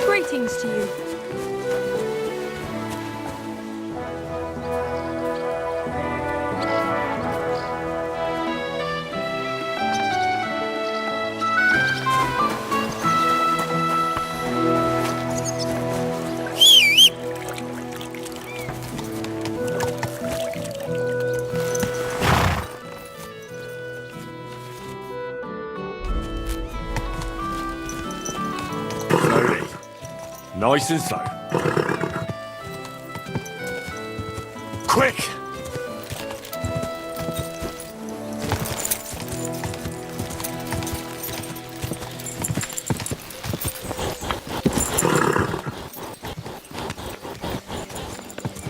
Greetings to you. Slowly. Nice and slow. Quick!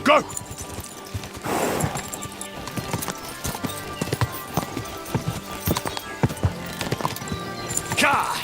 Go! Ka!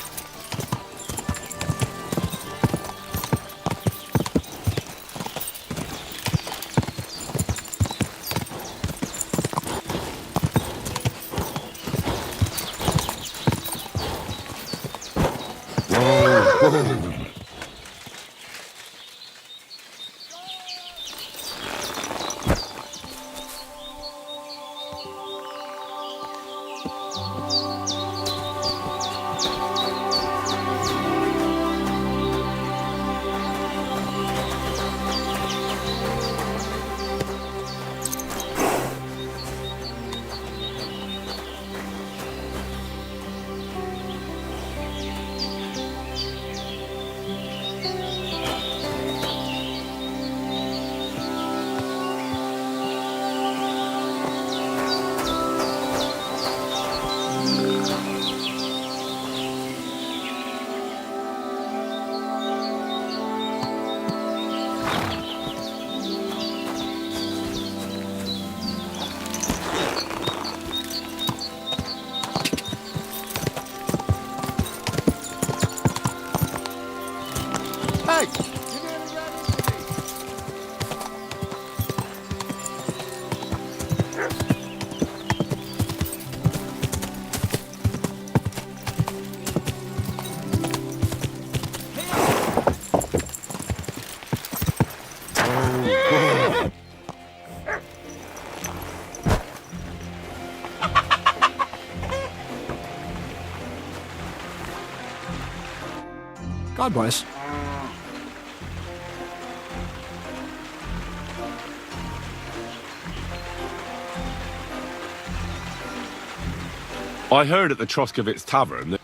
Hey! God bless. I heard at the Troskovitz Tavern that...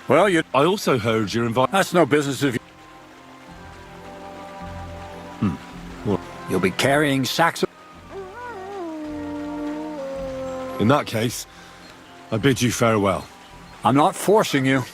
Well, you... I also heard you're invited... That's no business of you. All You'll be carrying sacks of... In that case, I bid you farewell. I'm not forcing you.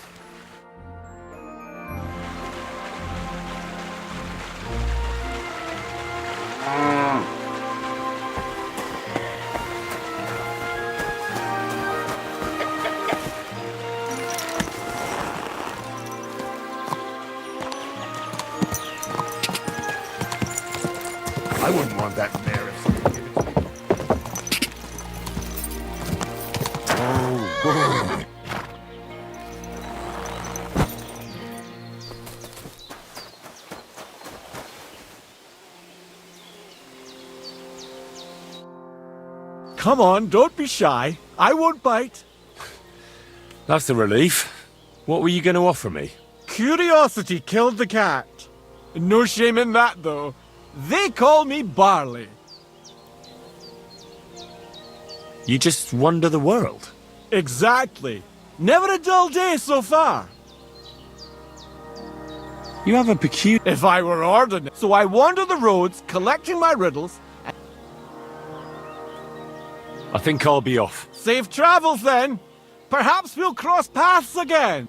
I wouldn't want that mare if someone gave it to me. Oh, Come on, don't be shy. I won't bite. that's a relief. What were you going to offer me? Curiosity killed the cat. No shame in that, though. They call me Barley. You just wander the world. Exactly. Never a dull day so far. You have a peculiar... If I were ordinary. So I wander the roads, collecting my riddles. I think I'll be off. Safe travels, then. Perhaps we'll cross paths again.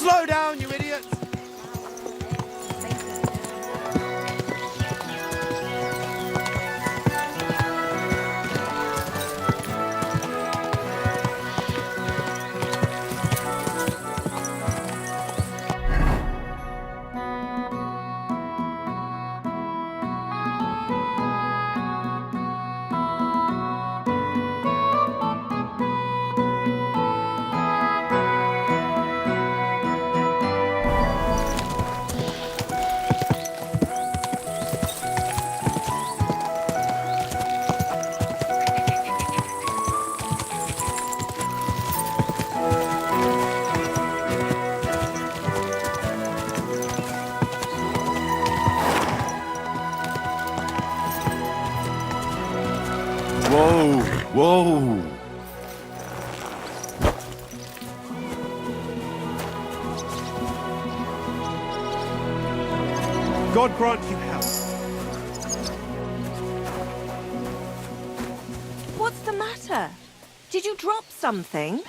Slow down, you idiots! Whoa, whoa. God grant you health. What's the matter? Did you drop something?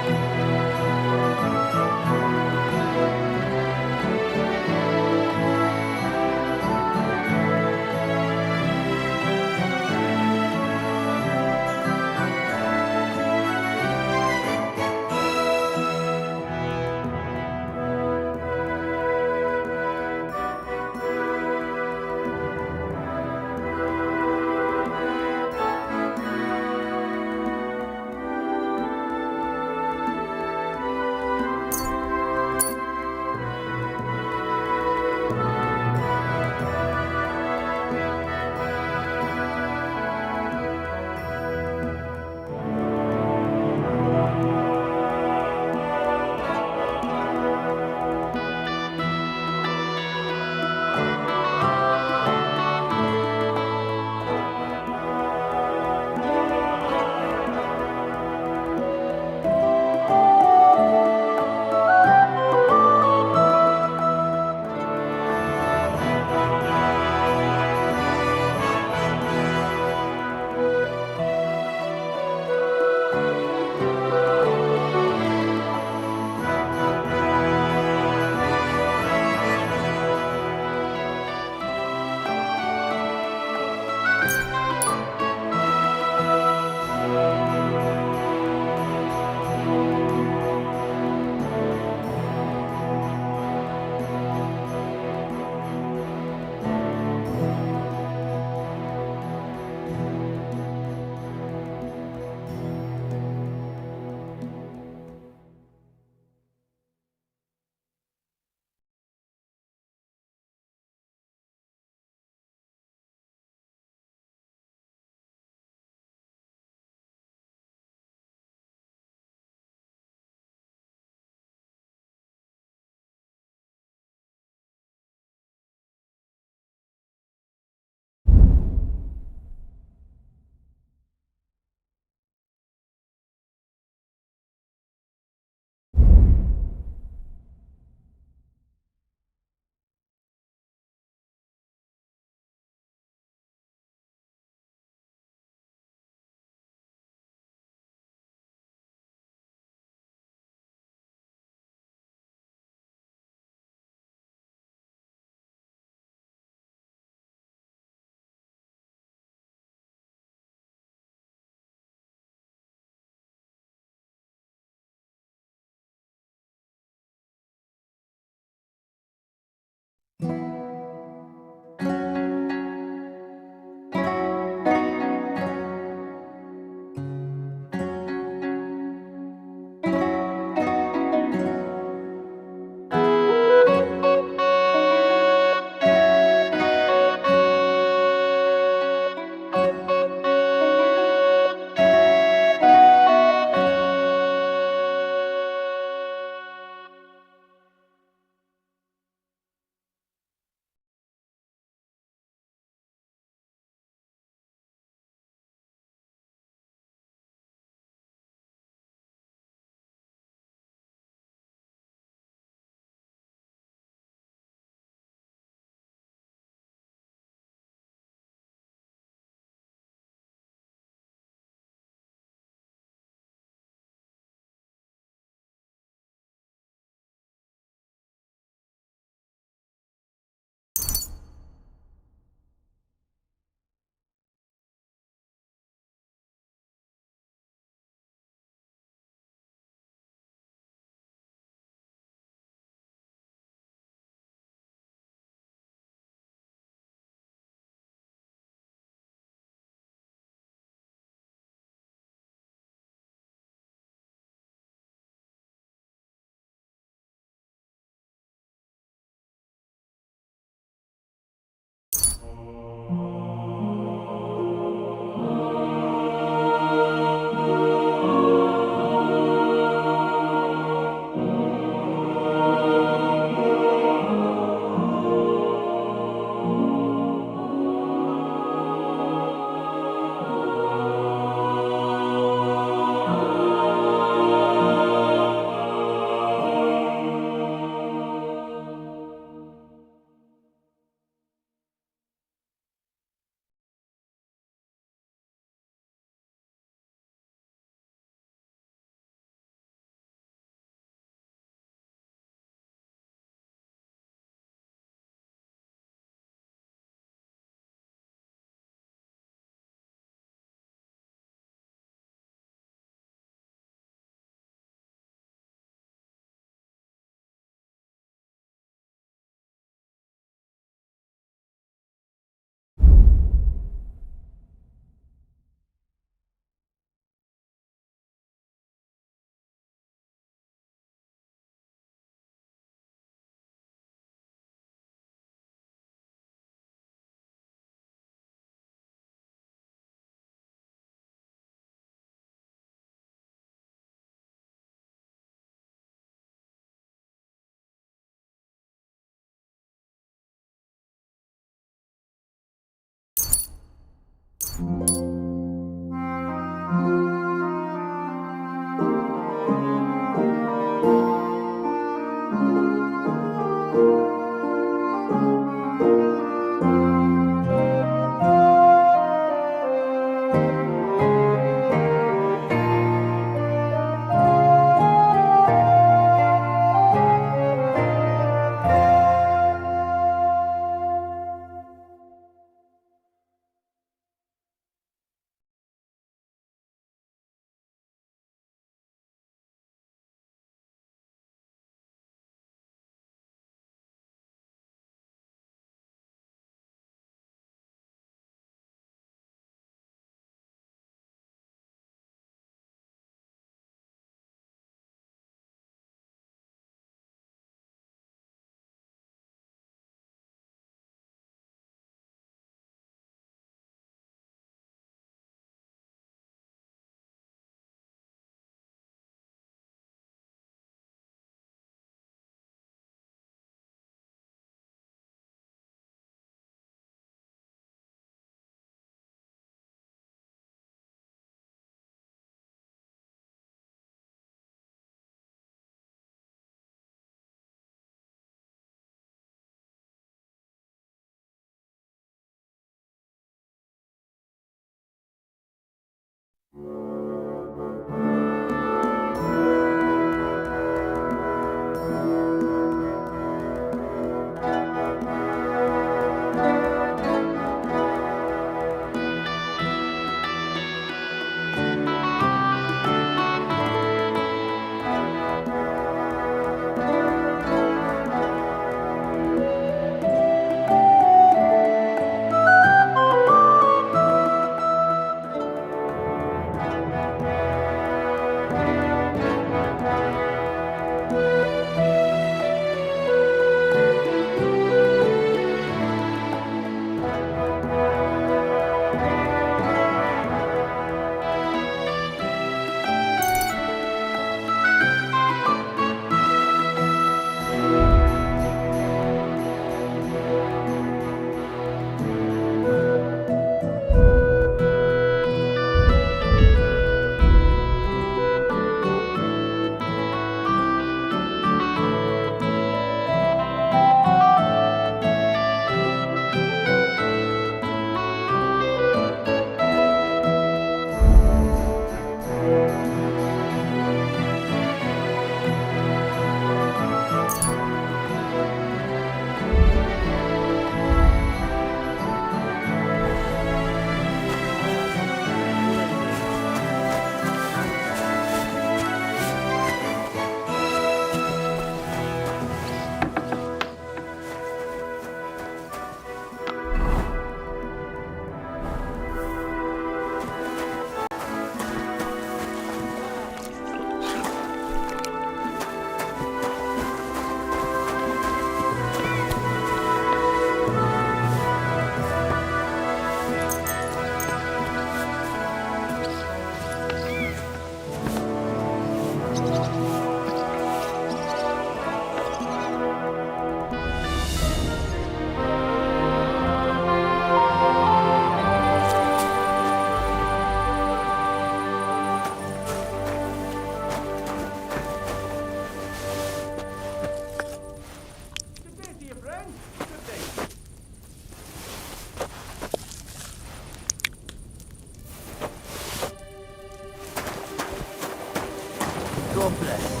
helpless.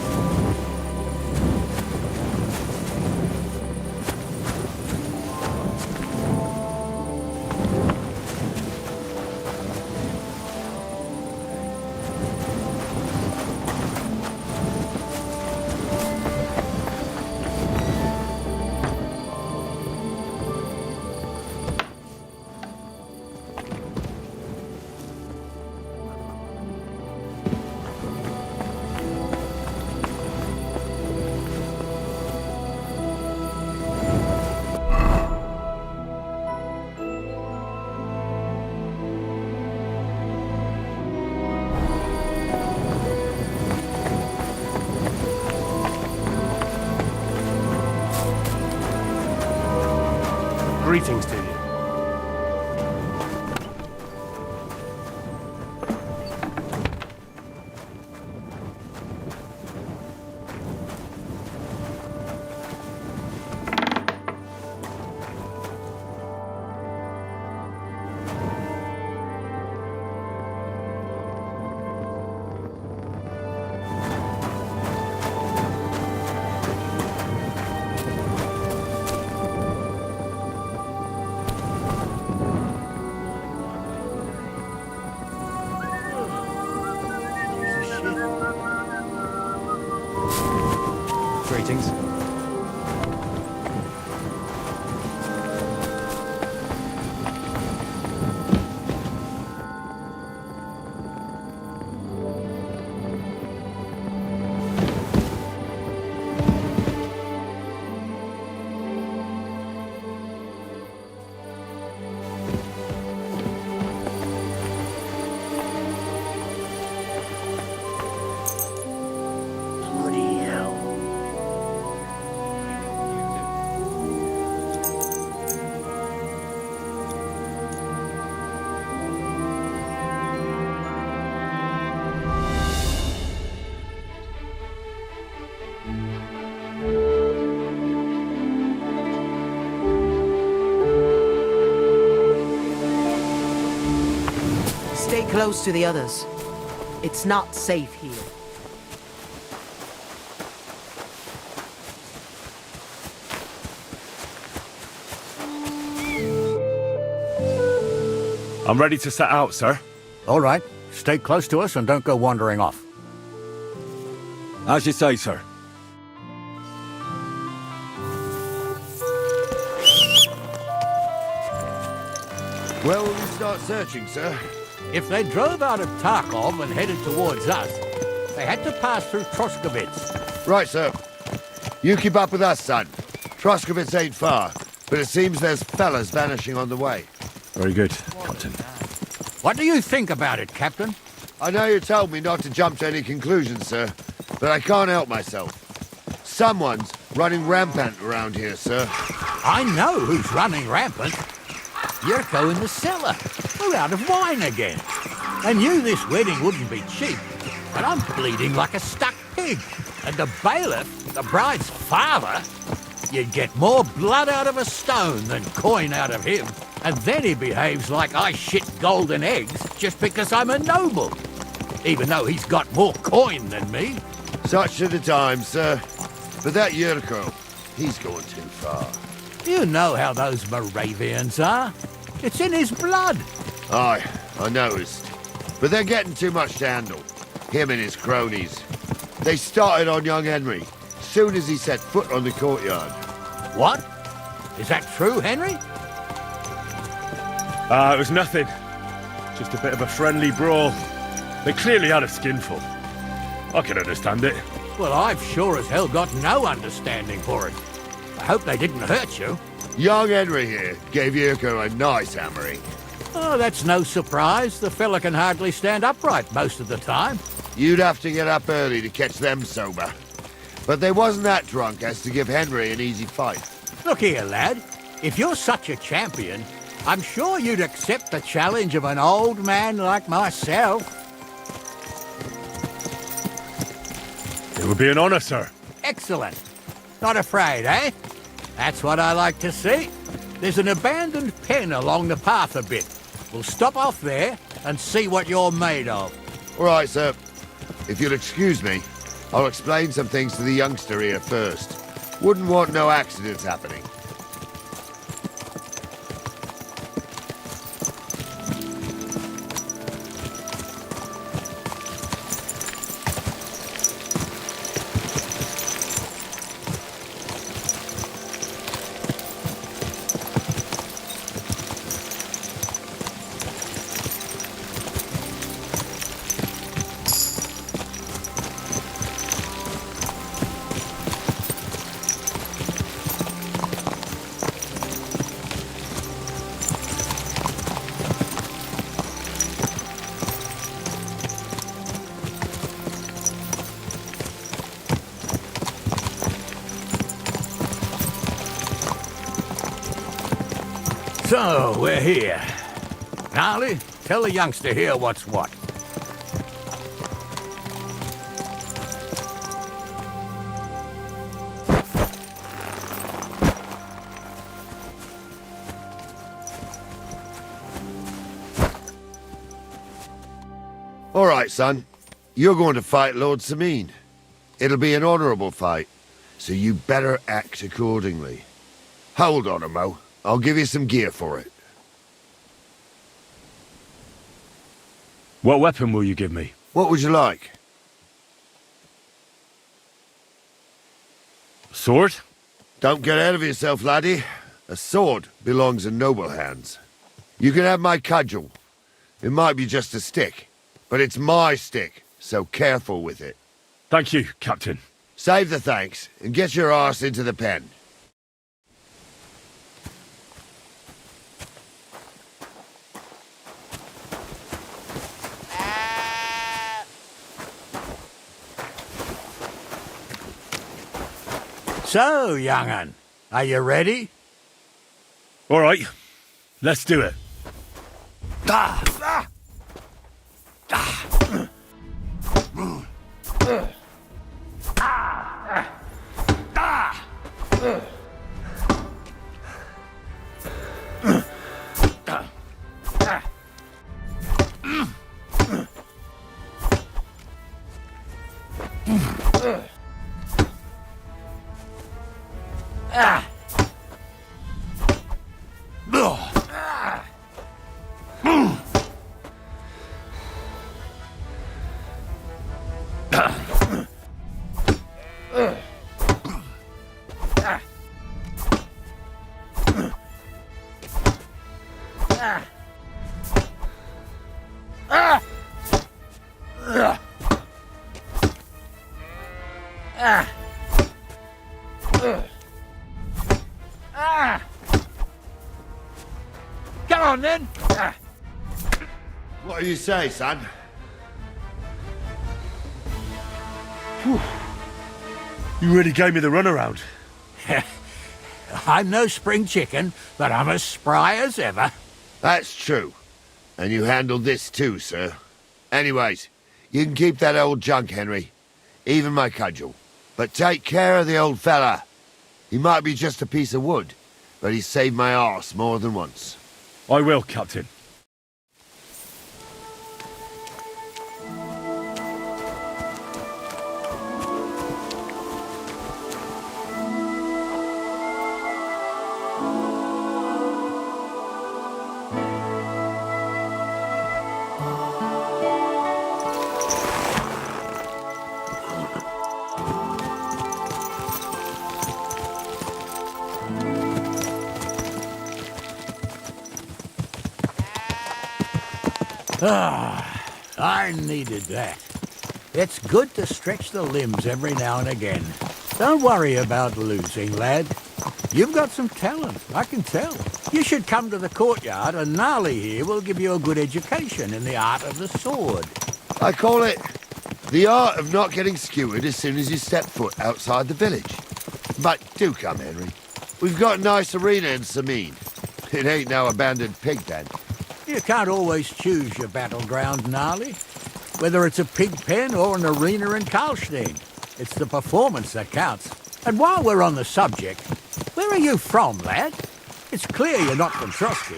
Greetings to you. Greetings. Bloody hell. Stay close to the others. It's not safe here. I'm ready to set out, sir. All right. Stay close to us and don't go wandering off. As you say, sir. Where will we start searching, sir? If they drove out of Tarkov and headed towards us, they had to pass through Troskovitz. Right, sir. You keep up with us, son. Troskovitz ain't far, but it seems there's fellas vanishing on the way. Very good, Captain. What do you think about it, Captain? I know you told me not to jump to any conclusions, sir, but I can't help myself. Someone's running rampant around here, sir. I know who's running rampant. Yurko in the cellar. We're out of wine again. I knew this wedding wouldn't be cheap, but I'm bleeding like a stuck pig. And the bailiff, the bride's father, you'd get more blood out of a stone than coin out of him. And then he behaves like I shit golden eggs just because I'm a noble, even though he's got more coin than me. Such are the times, sir. But that Yurko, he's going too far. You know how those Moravians are. It's in his blood. Aye, I noticed. But they're getting too much to handle. Him and his cronies. They started on young Henry, soon as he set foot on the courtyard. What? Is that true, Henry? It was nothing. Just a bit of a friendly brawl. They clearly had a skinful. I can understand it. Well, I've sure as hell got no understanding for it. I hope they didn't hurt you. Young Henry here gave Yurko a nice hammering. Oh, that's no surprise. The fella can hardly stand upright most of the time. You'd have to get up early to catch them sober. But they wasn't that drunk as to give Henry an easy fight. Look here, lad. If you're such a champion, I'm sure you'd accept the challenge of an old man like myself. It would be an honor, sir. Excellent. Not afraid, eh? That's what I like to see. There's an abandoned pen along the path a bit. We'll stop off there and see what you're made of. All right, sir. If you'll excuse me, I'll explain some things to the youngster here first. Wouldn't want no accidents happening. So, we're here. Gnarly, tell the youngster here what's what. All right, son. You're going to fight Lord Sameen. It'll be an honorable fight, so you better act accordingly. Hold on, Mo. I'll give you some gear for it. What weapon will you give me? What would you like? Sword? Don't get ahead of yourself, laddie. A sword belongs in noble hands. You can have my cudgel. It might be just a stick, but it's my stick, so careful with it. Thank you, Captain. Save the thanks, and get your arse into the pen. So, young'un, are you ready? All right, let's do it. Come on, then. What do you say, son? You really gave me the runaround. I'm no spring chicken, but I'm as spry as ever. That's true. And you handled this too, sir. Anyways, you can keep that old junk, Henry. Even my cudgel. But take care of the old fella. He might be just a piece of wood, but he saved my arse more than once. I will, Captain. I needed that. It's good to stretch the limbs every now and again. Don't worry about losing, lad. You've got some talent, I can tell. You should come to the courtyard, and Gnarly here will give you a good education in the art of the sword. I call it the art of not getting skewered as soon as you step foot outside the village. But do come, Henry. We've got a nice arena in Sameen. It ain't no abandoned pig pen. You can't always choose your battleground, Gnarly. Whether it's a pig pen or an arena in Karlstein, it's the performance that counts. And while we're on the subject, where are you from, lad? It's clear you're not from Trotsky.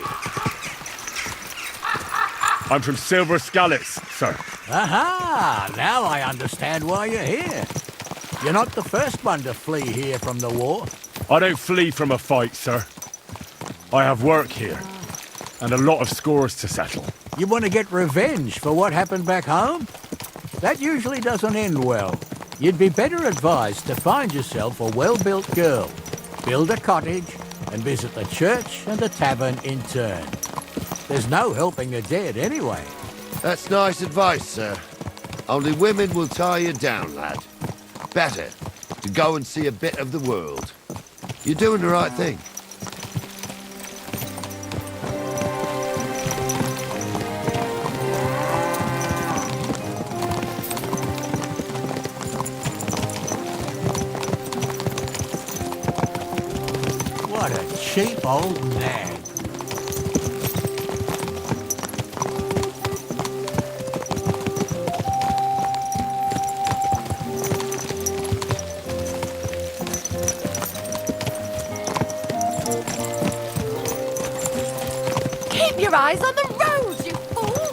I'm from Silver Scallops, sir. Aha! Now I understand why you're here. You're not the first one to flee here from the war. I don't flee from a fight, sir. I have work here, and a lot of scores to settle. You want to get revenge for what happened back home? That usually doesn't end well. You'd be better advised to find yourself a well-built girl, build a cottage, and visit the church and the tavern in turn. There's no helping the dead anyway. That's nice advice, sir. Only women will tie you down, lad. Better to go and see a bit of the world. You're doing the right thing. What a cheap old nag. Keep your eyes on the road, you fool!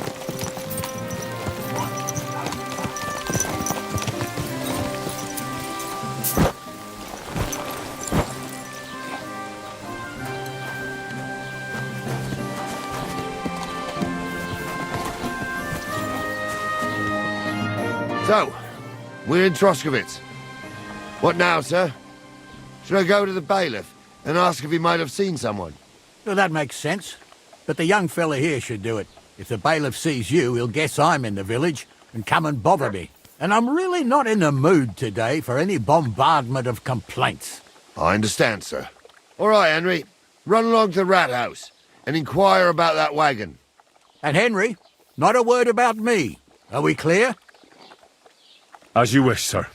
So, we're in Troskowitz. What now, sir? Should I go to the bailiff and ask if he might have seen someone? Well, that makes sense. But the young fella here should do it. If the bailiff sees you, he'll guess I'm in the village and come and bother me. And I'm really not in the mood today for any bombardment of complaints. I understand, sir. All right, Henry. Run along to the rat house and inquire about that wagon. And Henry, not a word about me. Are we clear? As you wish, sir.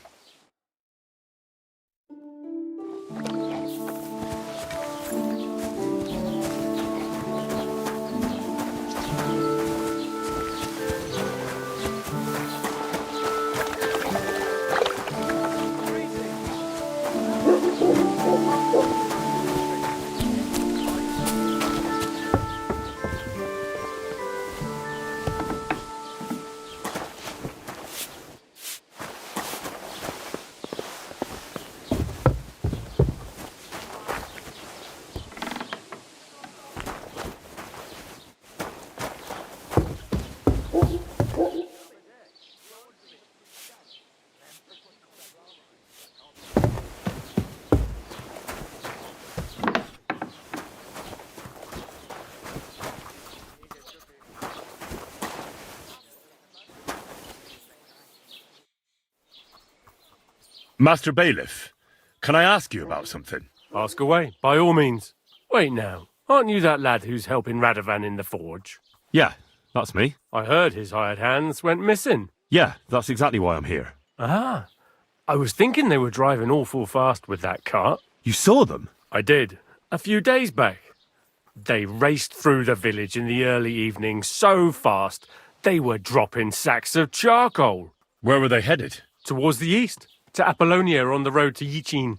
Master Bailiff, can I ask you about something? Ask away, by all means. Wait now, aren't you that lad who's helping Radovan in the forge? Yeah, that's me. I heard his hired hands went missing. Yeah, that's exactly why I'm here. Ah, I was thinking they were driving awful fast with that cart. You saw them? I did, a few days back. They raced through the village in the early evening so fast, they were dropping sacks of charcoal. Where were they headed? Towards the east, to Apollonia on the road to Yichin.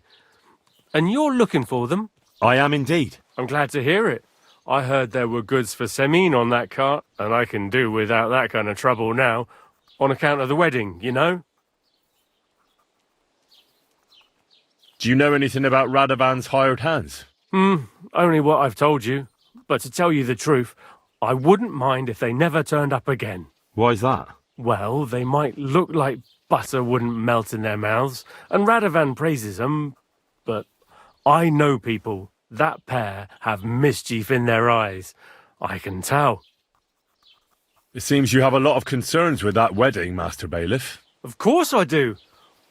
And you're looking for them? I am indeed. I'm glad to hear it. I heard there were goods for Semin on that cart, and I can do without that kind of trouble now, on account of the wedding, you know? Do you know anything about Radovan's hired hands? Only what I've told you. But to tell you the truth, I wouldn't mind if they never turned up again. Why's that? Well, they might look like butter wouldn't melt in their mouths, and Radovan praises them, but I know people. That pair have mischief in their eyes. I can tell. It seems you have a lot of concerns with that wedding, Master Bailiff. Of course I do.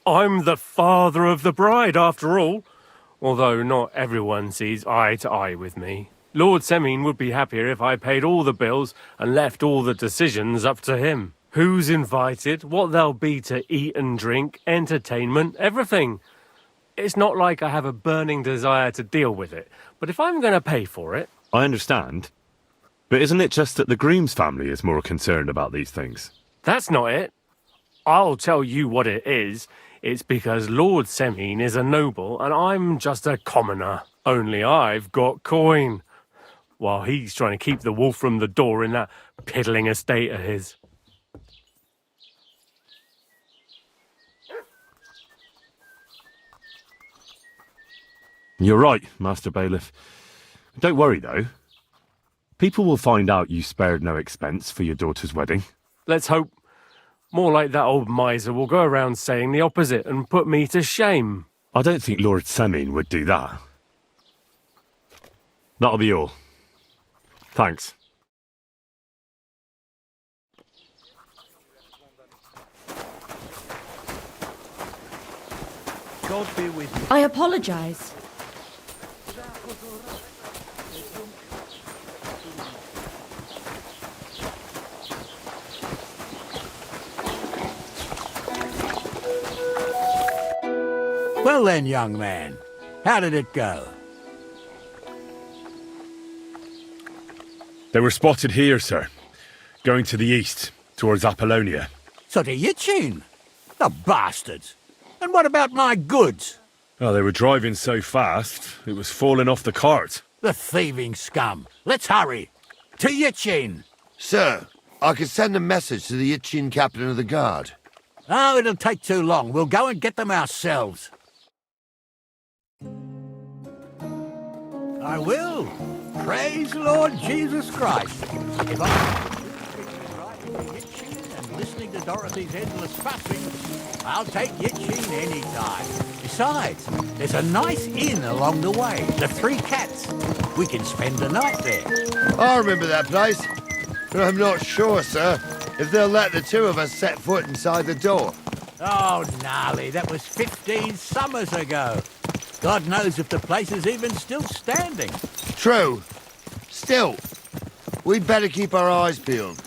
I'm the father of the bride, after all. Although not everyone sees eye to eye with me. Lord Semin would be happier if I paid all the bills and left all the decisions up to him. Who's invited, what there'll be to eat and drink, entertainment, everything. It's not like I have a burning desire to deal with it, but if I'm going to pay for it... I understand. But isn't it just that the groom's family is more concerned about these things? That's not it. I'll tell you what it is. It's because Lord Semin is a noble and I'm just a commoner. Only I've got coin. while he's trying to keep the wolf from the door in that piddling estate of his. You're right, Master Bailiff. Don't worry, though. People will find out you spared no expense for your daughter's wedding. Let's hope. More like that old miser will go around saying the opposite and put me to shame. I don't think Lord Semin would do that. That'll be all. Thanks. God be with you. I apologize. Well then, young man, how did it go? They were spotted here, sir. Going to the east, towards Apollonia. So to Yitchin? The bastards! And what about my goods? Oh, they were driving so fast, it was falling off the cart. The thieving scum. Let's hurry. To Yitchin! Sir, I could send a message to the Itchin captain of the guard. Oh, it'll take too long. We'll go and get them ourselves. I will. Praise Lord Jesus Christ. If I'm riding to Yitchin and listening to Dorothy's endless fussing, I'll take Yitchin any time. Besides, there's a nice inn along the way, the Three Cats. We can spend the night there. I remember that place, but I'm not sure, sir, if they'll let the two of us set foot inside the door. Oh, gnarly, that was 15 summers ago. God knows if the place is even still standing. True. Still, we'd better keep our eyes peeled.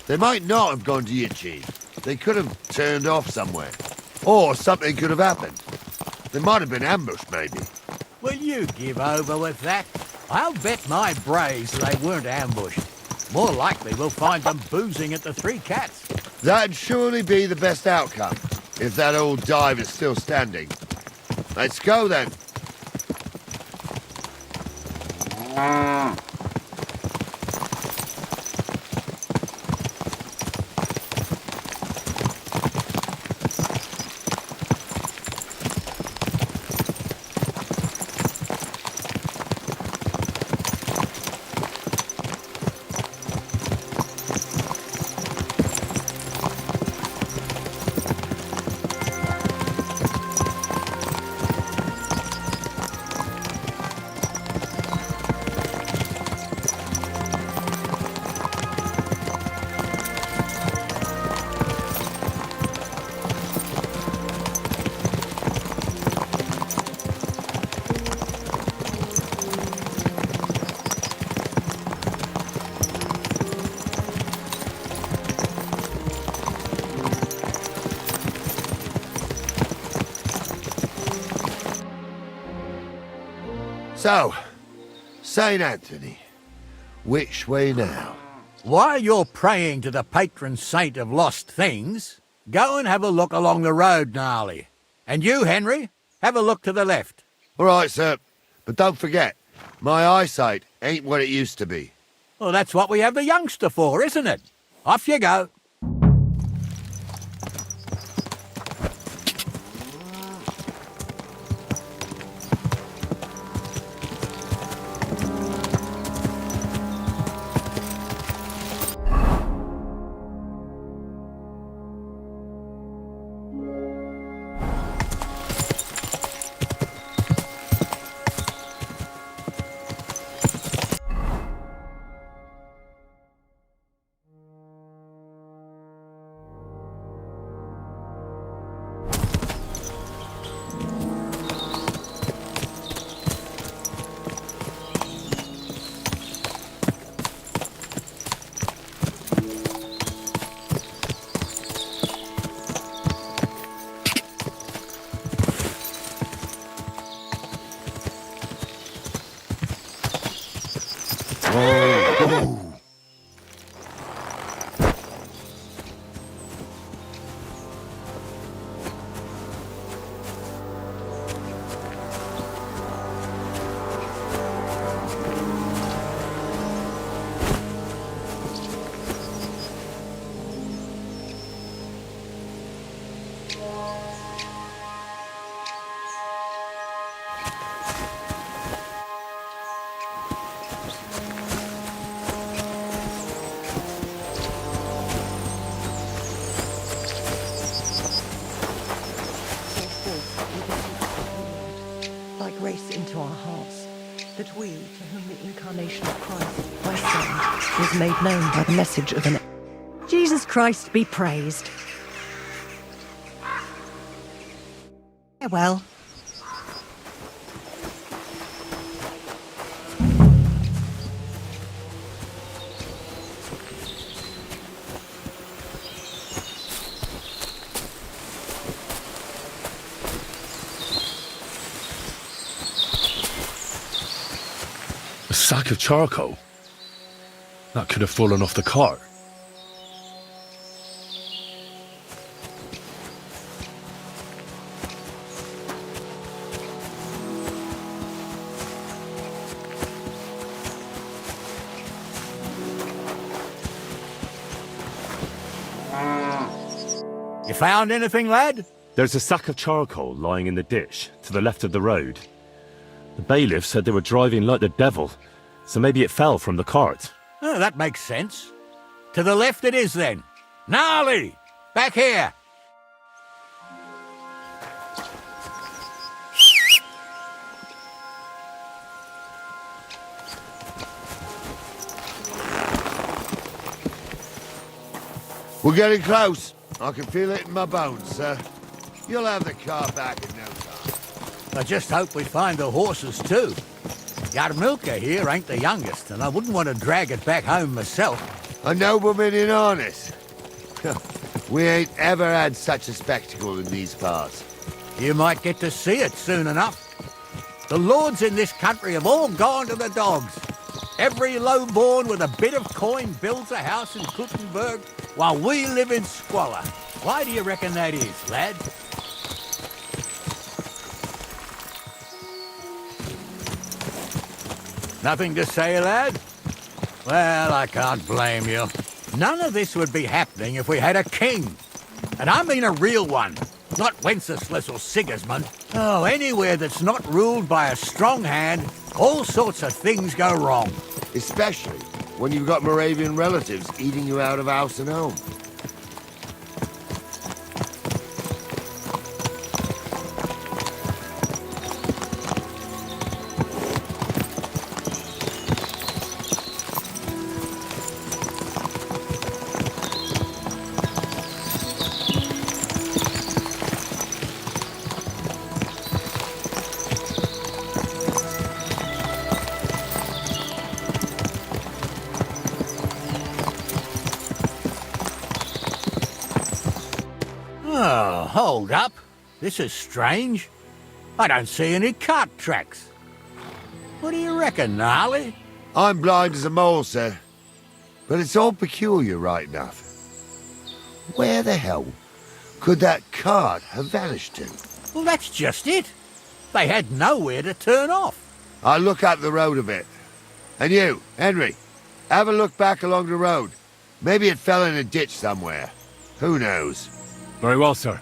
They might not have gone to Yitchin. They could have turned off somewhere. Or something could have happened. They might have been ambushed, maybe. Will you give over with that? I'll bet my braves they weren't ambushed. More likely we'll find them boozing at the Three Cats. That'd surely be the best outcome, if that old dive is still standing. Let's go, then. So, St. Anthony, which way now? While you're praying to the patron saint of lost things, go and have a look along the road, Gnarly. And you, Henry, have a look to the left. All right, sir. But don't forget, my eyesight ain't what it used to be. Well, that's what we have the youngster for, isn't it? Off you go. that we, to whom the incarnation of Christ, my Son, was made known by the message of an... Jesus Christ be praised. Farewell. A sack of charcoal? That could have fallen off the cart. You found anything, lad? There's a sack of charcoal lying in the ditch to the left of the road. The bailiff said they were driving like the devil, so maybe it fell from the cart. Oh, that makes sense. To the left it is, then. Gnarly! Back here! We're getting close. I can feel it in my bones, sir. You'll have the car back in no time. I just hope we find the horses, too. Yarmilka here ain't the youngest, and I wouldn't want to drag it back home myself. A nobleman in harness. We ain't ever had such a spectacle in these parts. You might get to see it soon enough. The lords in this country have all gone to the dogs. Every lowborn with a bit of coin builds a house in Kuttenberg, while we live in squalor. Why do you reckon that is, lad? Nothing to say, lad? Well, I can't blame you. None of this would be happening if we had a king. And I mean a real one, not Wenceslas or Sigismund. Oh, anywhere that's not ruled by a strong hand, all sorts of things go wrong. Especially when you've got Moravian relatives eating you out of house and home. Oh, hold up. This is strange. I don't see any cart tracks. What do you reckon, Gnarly? I'm blind as a mole, sir. But it's all peculiar right enough. Where the hell could that cart have vanished to? Well, that's just it. They had nowhere to turn off. I'll look up the road a bit. And you, Henry, have a look back along the road. Maybe it fell in a ditch somewhere. Who knows? Very well, sir.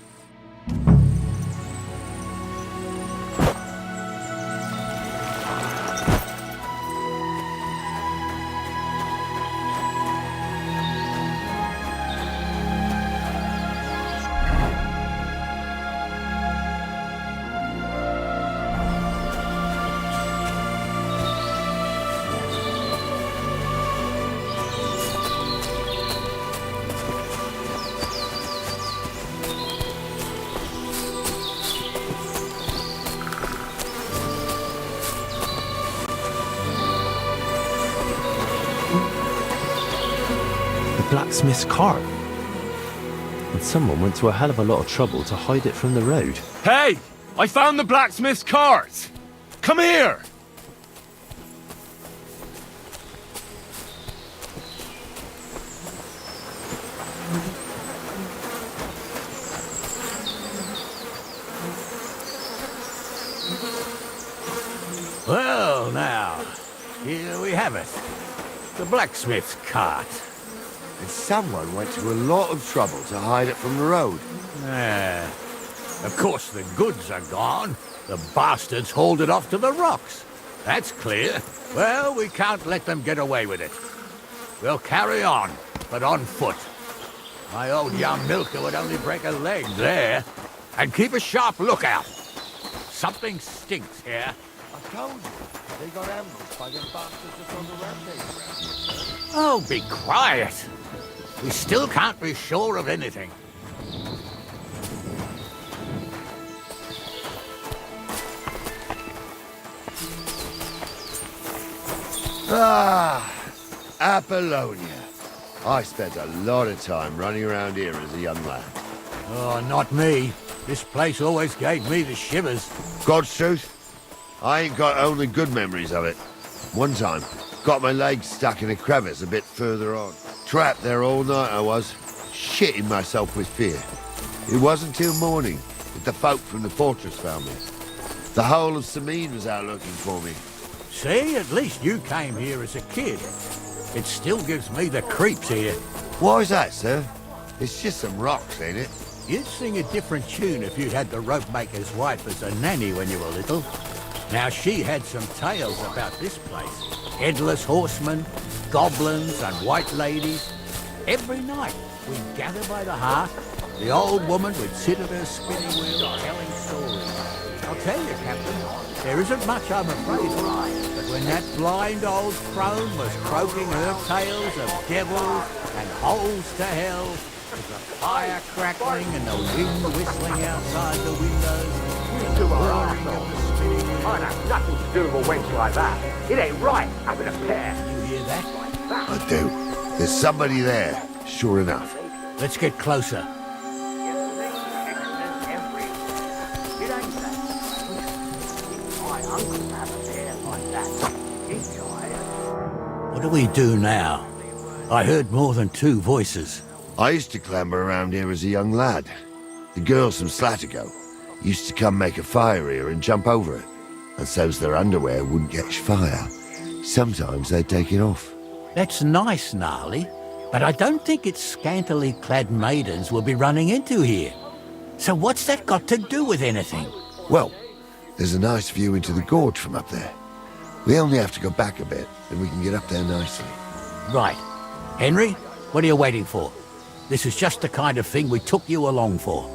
Blacksmith's cart. And someone went to a hell of a lot of trouble to hide it from the road. Hey! I found the blacksmith's cart! Come here! Well, now, here we have it. The blacksmith's cart. And someone went to a lot of trouble to hide it from the road. Of course, the goods are gone. The bastards hauled it off to the rocks. That's clear. Well, we can't let them get away with it. We'll carry on, but on foot. My old Yarmilka would only break a leg there. And keep a sharp lookout. Something stinks here. I told you. They got ambushed by them bastards that's on the rampage around here, sir. Oh, be quiet. We still can't be sure of anything. Ah, Apollonia. I spent a lot of time running around here as a young lad. Oh, not me. This place always gave me the shivers. God's truth, I ain't got only good memories of it. One time, got my legs stuck in a crevice a bit further on. Trapped there all night I was, shitting myself with fear. It wasn't till morning that the folk from the fortress found me. The whole of Samine was out looking for me. See, at least you came here as a kid. It still gives me the creeps here. Why's that, sir? It's just some rocks, ain't it? You'd sing a different tune if you'd had the rope maker's wife as a nanny when you were little. Now, she had some tales about this place. Headless horsemen, goblins and white ladies. Every night, we'd gather by the hearth. The old woman would sit at her spinning wheel telling stories. I'll tell you, Captain, there isn't much I'm afraid of. But when that blind old crone was croaking her tales of devils and holes to hell, with the fire crackling and the wind whistling outside the windows, and the whirring of the spinning wheel. I'd have nothing to do with a wench like that. It ain't right having a pair. You hear that? I do. There's somebody there, sure enough. Let's get closer. What do we do now? I heard more than two voices. I used to clamber around here as a young lad. The girls from Slatigo used to come make a fire here and jump over it, and so's their underwear wouldn't catch fire. Sometimes they'd take it off. That's nice, Gnarly, but I don't think it's scantily clad maidens we'll be running into here. So what's that got to do with anything? Well, there's a nice view into the gorge from up there. We only have to go back a bit, and we can get up there nicely. Right. Henry, what are you waiting for? This is just the kind of thing we took you along for.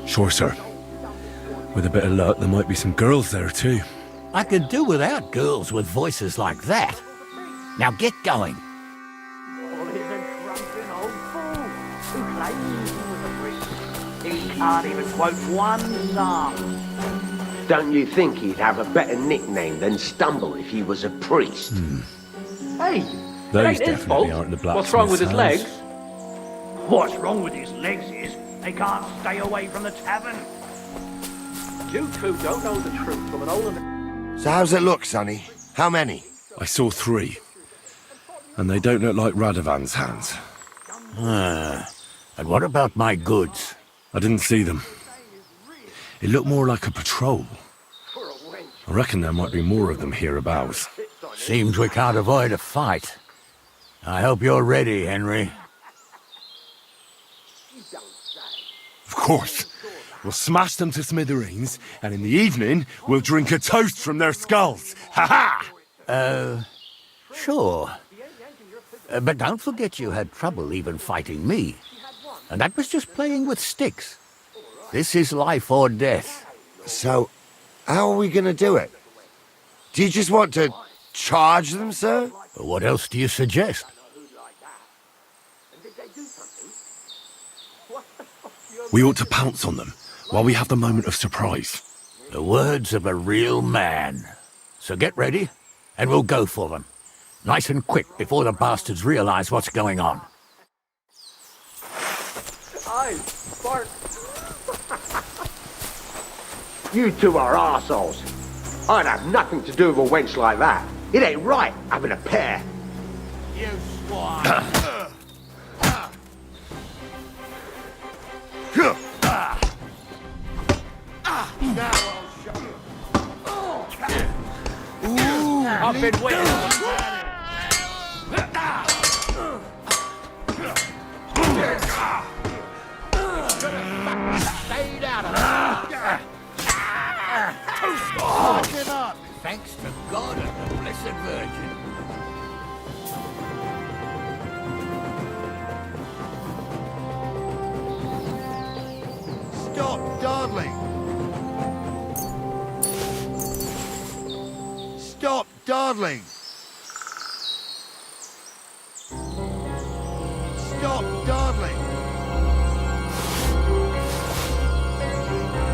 Sure, sir. With a bit of luck, there might be some girls there too. I could do without girls with voices like that. Now get going. He can't even quote one psalm. Don't you think he'd have a better nickname than Stumble if he was a priest? Hey, Those it ain't his definitely fault. aren't the What's wrong with his blacksmith's legs? hands. What's wrong with his legs is they can't stay away from the tavern. You two don't know the truth from an old... So how's it look, Sonny? How many? I saw 3. And they don't look like Radovan's hands. And what about my goods? I didn't see them. It looked more like a patrol. I reckon there might be more of them hereabouts. Seems we can't avoid a fight. I hope you're ready, Henry. Of course. We'll smash them to smithereens, and in the evening, we'll drink a toast from their skulls. Ha-ha! Sure. But don't forget you had trouble even fighting me. And that was just playing with sticks. This is life or death. So, how are we gonna do it? Do you just want to charge them, sir? What else do you suggest? We ought to pounce on them, while we have the moment of surprise. The words of a real man. So get ready, and we'll go for them. Nice and quick before the bastards realize what's going on. Aye, Bart. You two are arseholes. I'd have nothing to do with a wench like that. It ain't right having a pair. You swine! Now I'll show you. I've been waiting. Stayed out of it. Fucking up! Thanks to God and the Blessed Virgin. Stop dawdling. dawdling! Stop dawdling!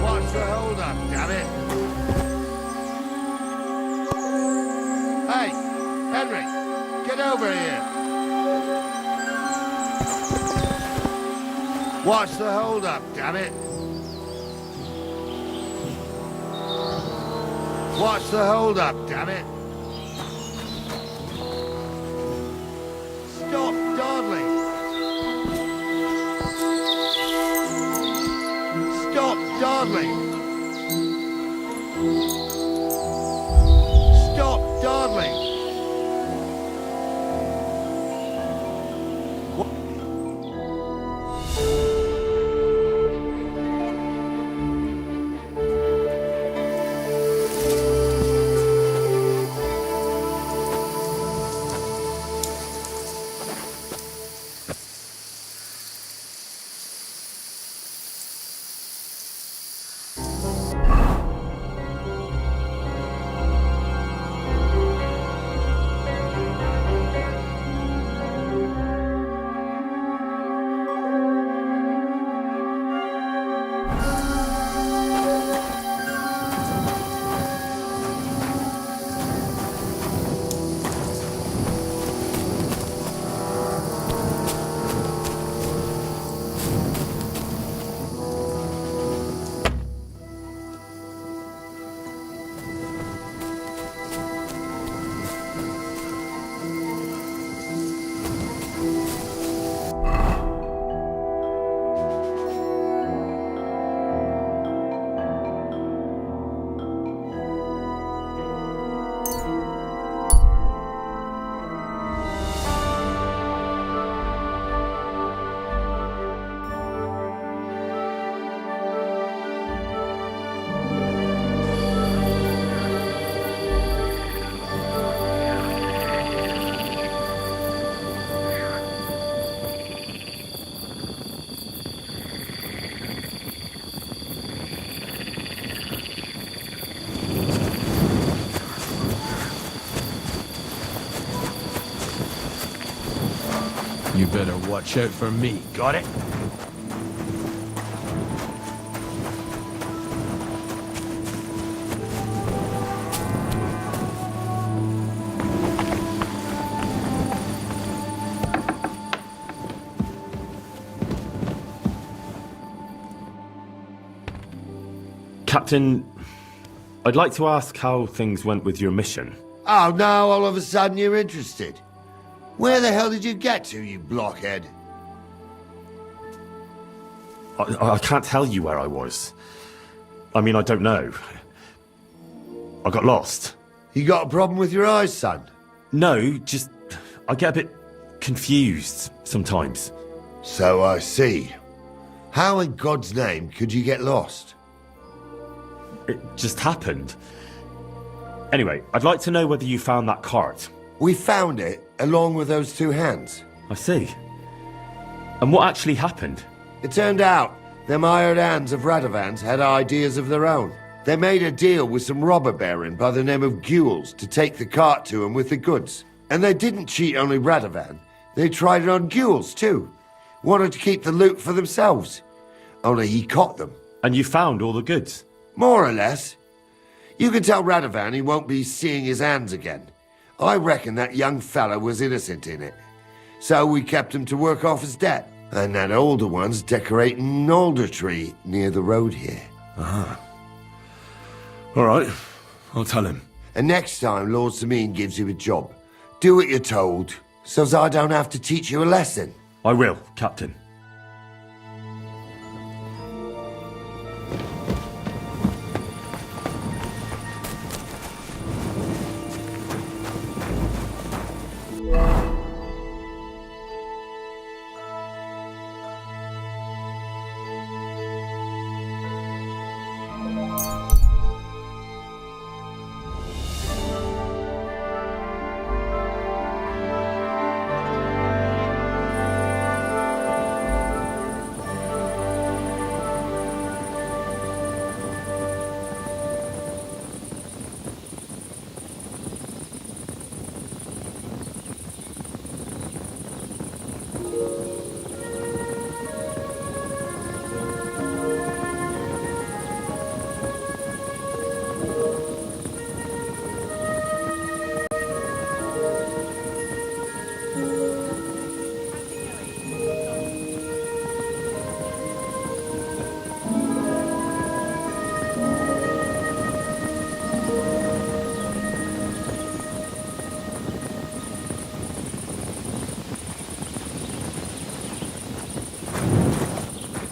What's the hold up, damn it? Hey, Henry, get over here! What's the hold up, damn it? What's the hold up, damn it? Stop dawdling! Stop dawdling! Stop dawdling! You better watch out for me, got it? Captain, I'd like to ask how things went with your mission. Oh, now all of a sudden you're interested. Where the hell did you get to, you blockhead? I can't tell you where I was. I mean, I don't know. I got lost. You got a problem with your eyes, son? No, just... I get a bit confused sometimes. So I see. How in God's name could you get lost? It just happened. Anyway, I'd like to know whether you found that cart. We found it, along with those two hands. I see. And what actually happened? It turned out them hired hands of Radovans had ideas of their own. They made a deal with some robber baron by the name of Gules to take the cart to him with the goods. And they didn't cheat only Radovan. They tried it on Gules too. Wanted to keep the loot for themselves. Only he caught them. And you found all the goods? More or less. You can tell Radovan he won't be seeing his hands again. I reckon that young fella was innocent in it. So we kept him to work off his debt. And that older one's decorating an alder tree near the road here. Ah. All right. I'll tell him. And next time Lord Sameen gives you a job, do what you're told, so I don't have to teach you a lesson. I will, Captain.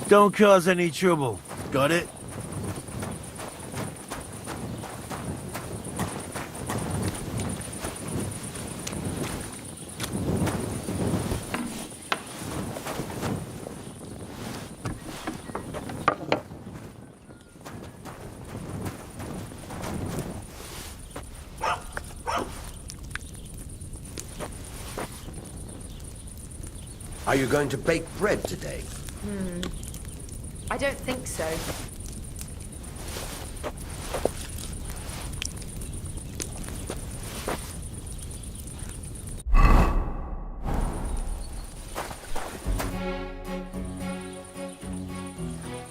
Don't cause any trouble. Got it? Are you going to bake bread today? I don't think so.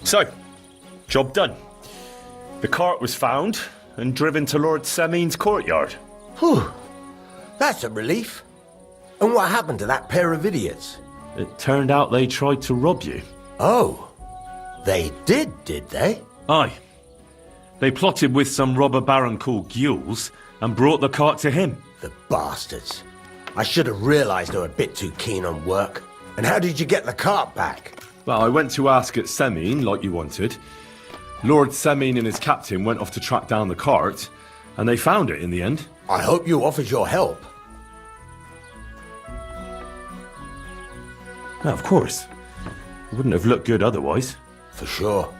So, job done. The cart was found and driven to Lord Semin's courtyard. Whew. That's a relief. And what happened to that pair of idiots? It turned out they tried to rob you. Oh. They did they? Aye. They plotted with some robber baron called Gules and brought the cart to him. The bastards. I should have realised they were a bit too keen on work. And how did you get the cart back? Well, I went to ask at Semin, like you wanted. Lord Semin and his captain went off to track down the cart, and they found it in the end. I hope you offered your help. Well, of course. It wouldn't have looked good otherwise. For sure.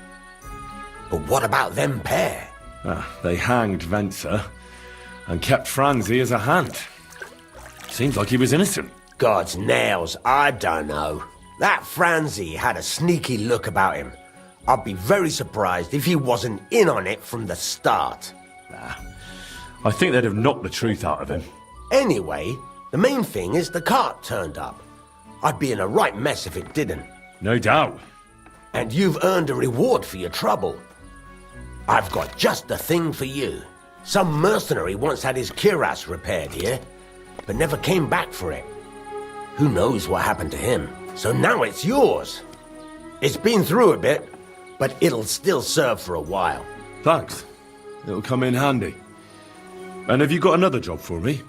But what about them pair? They hanged Venser and kept Franzi as a hand. Seems like he was innocent. God's nails, I don't know. That Franzi had a sneaky look about him. I'd be very surprised if he wasn't in on it from the start. I think they'd have knocked the truth out of him. Anyway, the main thing is the cart turned up. I'd be in a right mess if it didn't. No doubt. And you've earned a reward for your trouble. I've got just the thing for you. Some mercenary once had his cuirass repaired here, but never came back for it. Who knows what happened to him? So now it's yours. It's been through a bit, but it'll still serve for a while. Thanks. It'll come in handy. And have you got another job for me?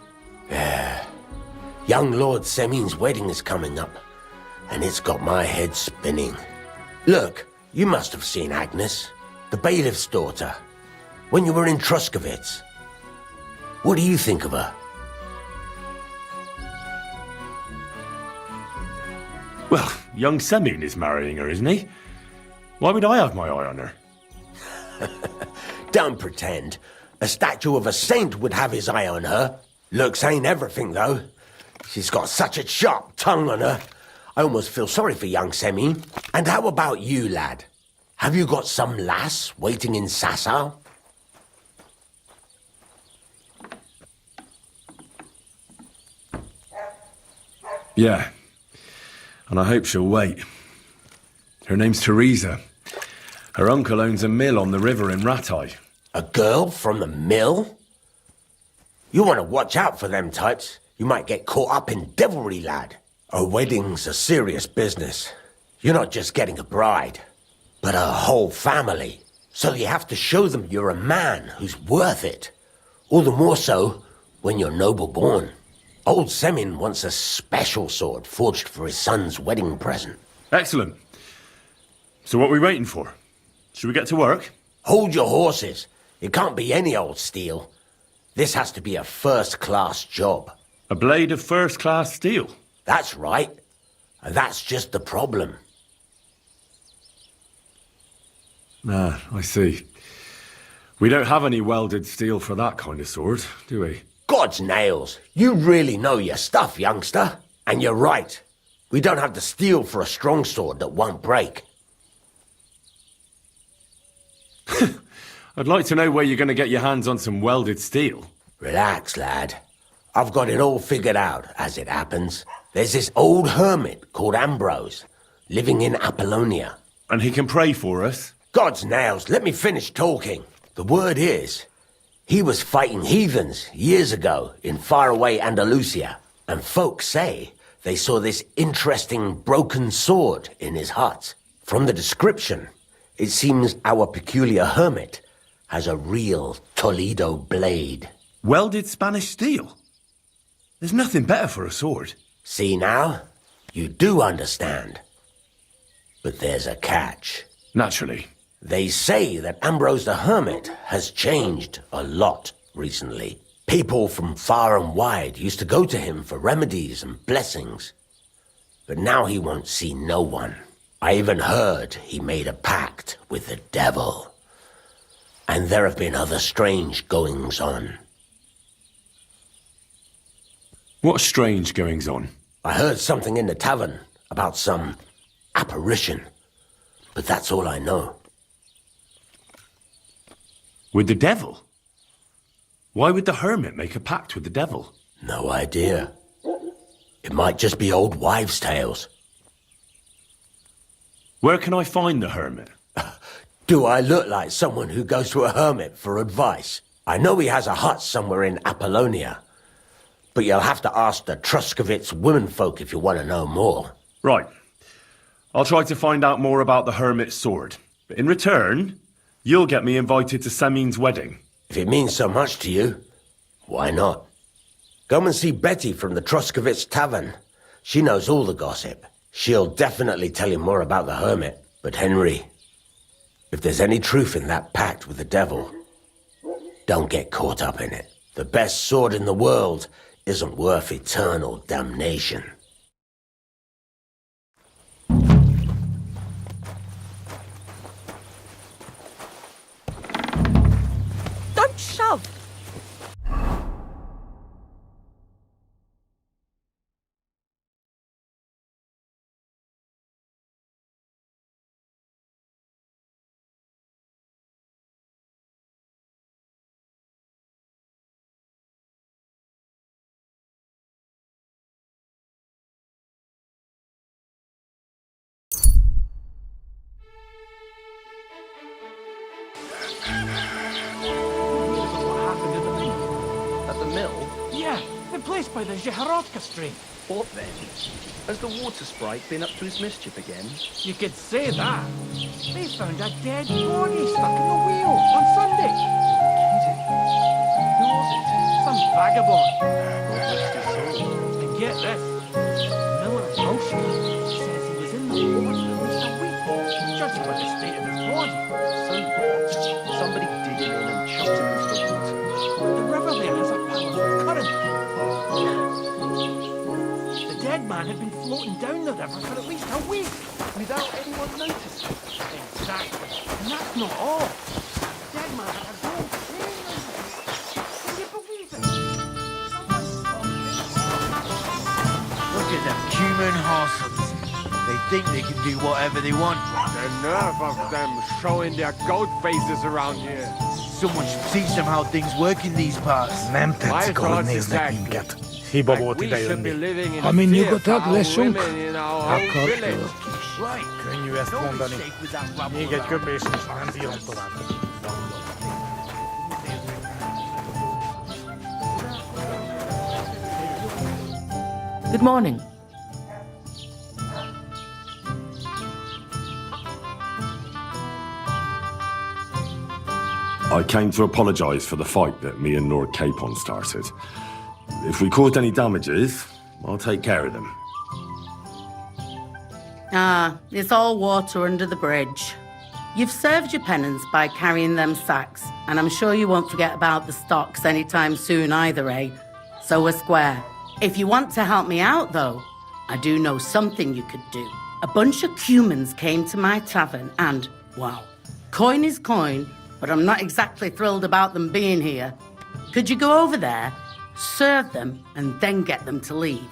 Young Lord Semin's wedding is coming up, and it's got my head spinning. Look, you must have seen Agnes, the bailiff's daughter, when you were in Truscovitz. What do you think of her? Well, young Semin is marrying her, isn't he? Why would I have my eye on her? Don't pretend. A statue of a saint would have his eye on her. Looks ain't everything, though. She's got such a sharp tongue on her. I almost feel sorry for young Semin. And how about you, lad? Have you got some lass waiting in Sasau? Yeah. And I hope she'll wait. Her name's Teresa. Her uncle owns a mill on the river in Ratai. A girl from the mill? You want to watch out for them types. You might get caught up in devilry, lad. A wedding's a serious business. You're not just getting a bride, but a whole family. So you have to show them you're a man who's worth it. All the more so when you're noble born. Old Semin wants a special sword forged for his son's wedding present. Excellent. So what are we waiting for? Should we get to work? Hold your horses. It can't be any old steel. This has to be a first-class job. A blade of first-class steel? That's right. And that's just the problem. I see. We don't have any welded steel for that kind of sword, do we? God's nails. You really know your stuff, youngster. And you're right. We don't have the steel for a strong sword that won't break. I'd like to know where you're going to get your hands on some welded steel. Relax, lad. I've got it all figured out, as it happens. There's this old hermit called Ambrose, living in Apollonia. And he can pray for us? God's nails, let me finish talking. The word is, he was fighting heathens years ago in faraway Andalusia, and folks say they saw this interesting broken sword in his hut. From the description, it seems our peculiar hermit has a real Toledo blade. Welded Spanish steel? There's nothing better for a sword. See now? You do understand. But there's a catch. Naturally. They say that Ambrose the Hermit has changed a lot recently. People from far and wide used to go to him for remedies and blessings. But now he won't see no one. I even heard he made a pact with the devil. And there have been other strange goings-on. What strange goings-on? I heard something in the tavern about some apparition. But that's all I know. With the devil? Why would the hermit make a pact with the devil? No idea. It might just be old wives' tales. Where can I find the hermit? Do I look like someone who goes to a hermit for advice? I know he has a hut somewhere in Apollonia. But you'll have to ask the Truscovitz womenfolk if you want to know more. Right. I'll try to find out more about the hermit's sword. But in return, you'll get me invited to Semin's wedding. If it means so much to you, why not? Come and see Betty from the Truscovitz Tavern. She knows all the gossip. She'll definitely tell you more about the hermit. But Henry, if there's any truth in that pact with the devil, don't get caught up in it. The best sword in the world isn't worth eternal damnation. Don't shove! At the mill? Yeah, the place by the Zhehorodka stream. What then? Has the water sprite been up to his mischief again? You could say that. They found a dead body stuck in the wheel on Sunday. Who was it? Some vagabond. God rest his soul. And get this. Miller Grocery says he was in the water for at least a week, judging by the state of his body. So what? Somebody did him in and chucked him into the water. The river there has a powerful current. The dead man had been floating down the river for at least a week. Without anyone noticing. Exactly. And that's not all. The dead man had a gold chain around his neck. Can you believe it? Look at them human horses. They think they can do whatever they want. The nerve of them showing their goat faces around here. Someone should teach them how things work in these parts. My thoughts exactly. Like we should be living in Ами fear него for так our лесунг. women in our own village. Right. Könnyű ezt No mondani. mistake with that rabble. Még egy köpés, és nem bírom tovább. Good morning. I came to apologise for the fight that me and Lord Capon started. If we caused any damages, I'll take care of them. Ah, it's all water under the bridge. You've served your penance by carrying them sacks, and I'm sure you won't forget about the stocks anytime soon either, eh? So we're square. If you want to help me out, though, I do know something you could do. A bunch of cumans came to my tavern and, wow, coin is coin, but I'm not exactly thrilled about them being here. Could you go over there, serve them, and then get them to leave?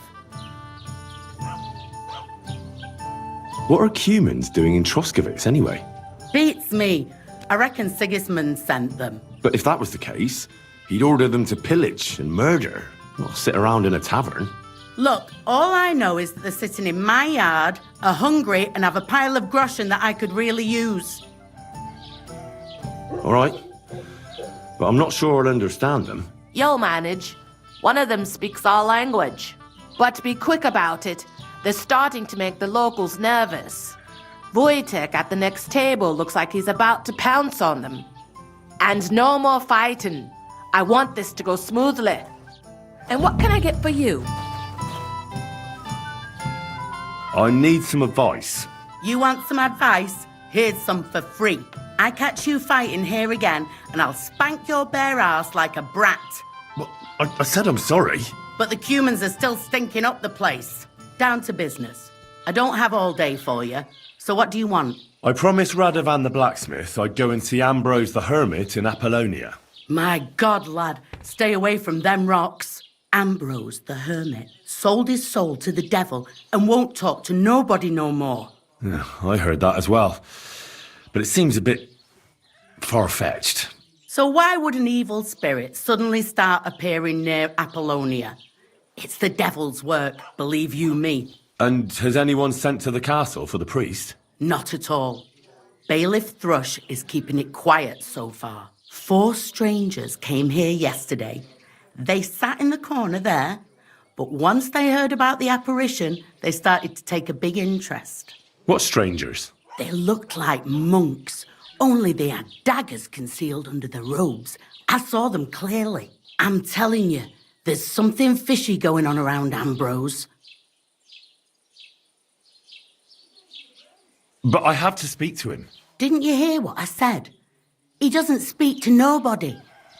What are Cumans doing in Troskovitz anyway? Beats me. I reckon Sigismund sent them. But if that was the case, he'd order them to pillage and murder, not sit around in a tavern. Look, all I know is that they're sitting in my yard, are hungry, and have a pile of groschen that I could really use. All right. But I'm not sure I'll understand them. You'll manage. One of them speaks our language. But be quick about it. They're starting to make the locals nervous. Wojtek at the next table looks like he's about to pounce on them. And no more fighting. I want this to go smoothly. And what can I get for you? I need some advice. You want some advice? Here's some for free. I catch you fighting here again, and I'll spank your bare ass like a brat. Well, I said I'm sorry. But the Cumans are still stinking up the place. Down to business. I don't have all day for you, so what do you want? I promised Radovan the blacksmith I'd go and see Ambrose the hermit in Apollonia. My God, lad, stay away from them rocks. Ambrose the hermit sold his soul to the devil and won't talk to nobody no more. Yeah, I heard that as well. But it seems a bit far-fetched. So why would an evil spirit suddenly start appearing near Apollonia? It's the devil's work, believe you me. And has anyone sent to the castle for the priest? Not at all. Bailiff Thrush is keeping it quiet so far. 4 strangers came here yesterday. They sat in the corner there, but once they heard about the apparition, they started to take a big interest. What strangers? They looked like monks, only they had daggers concealed under their robes. I saw them clearly. I'm telling you, there's something fishy going on around Ambrose. But I have to speak to him. Didn't you hear what I said? He doesn't speak to nobody.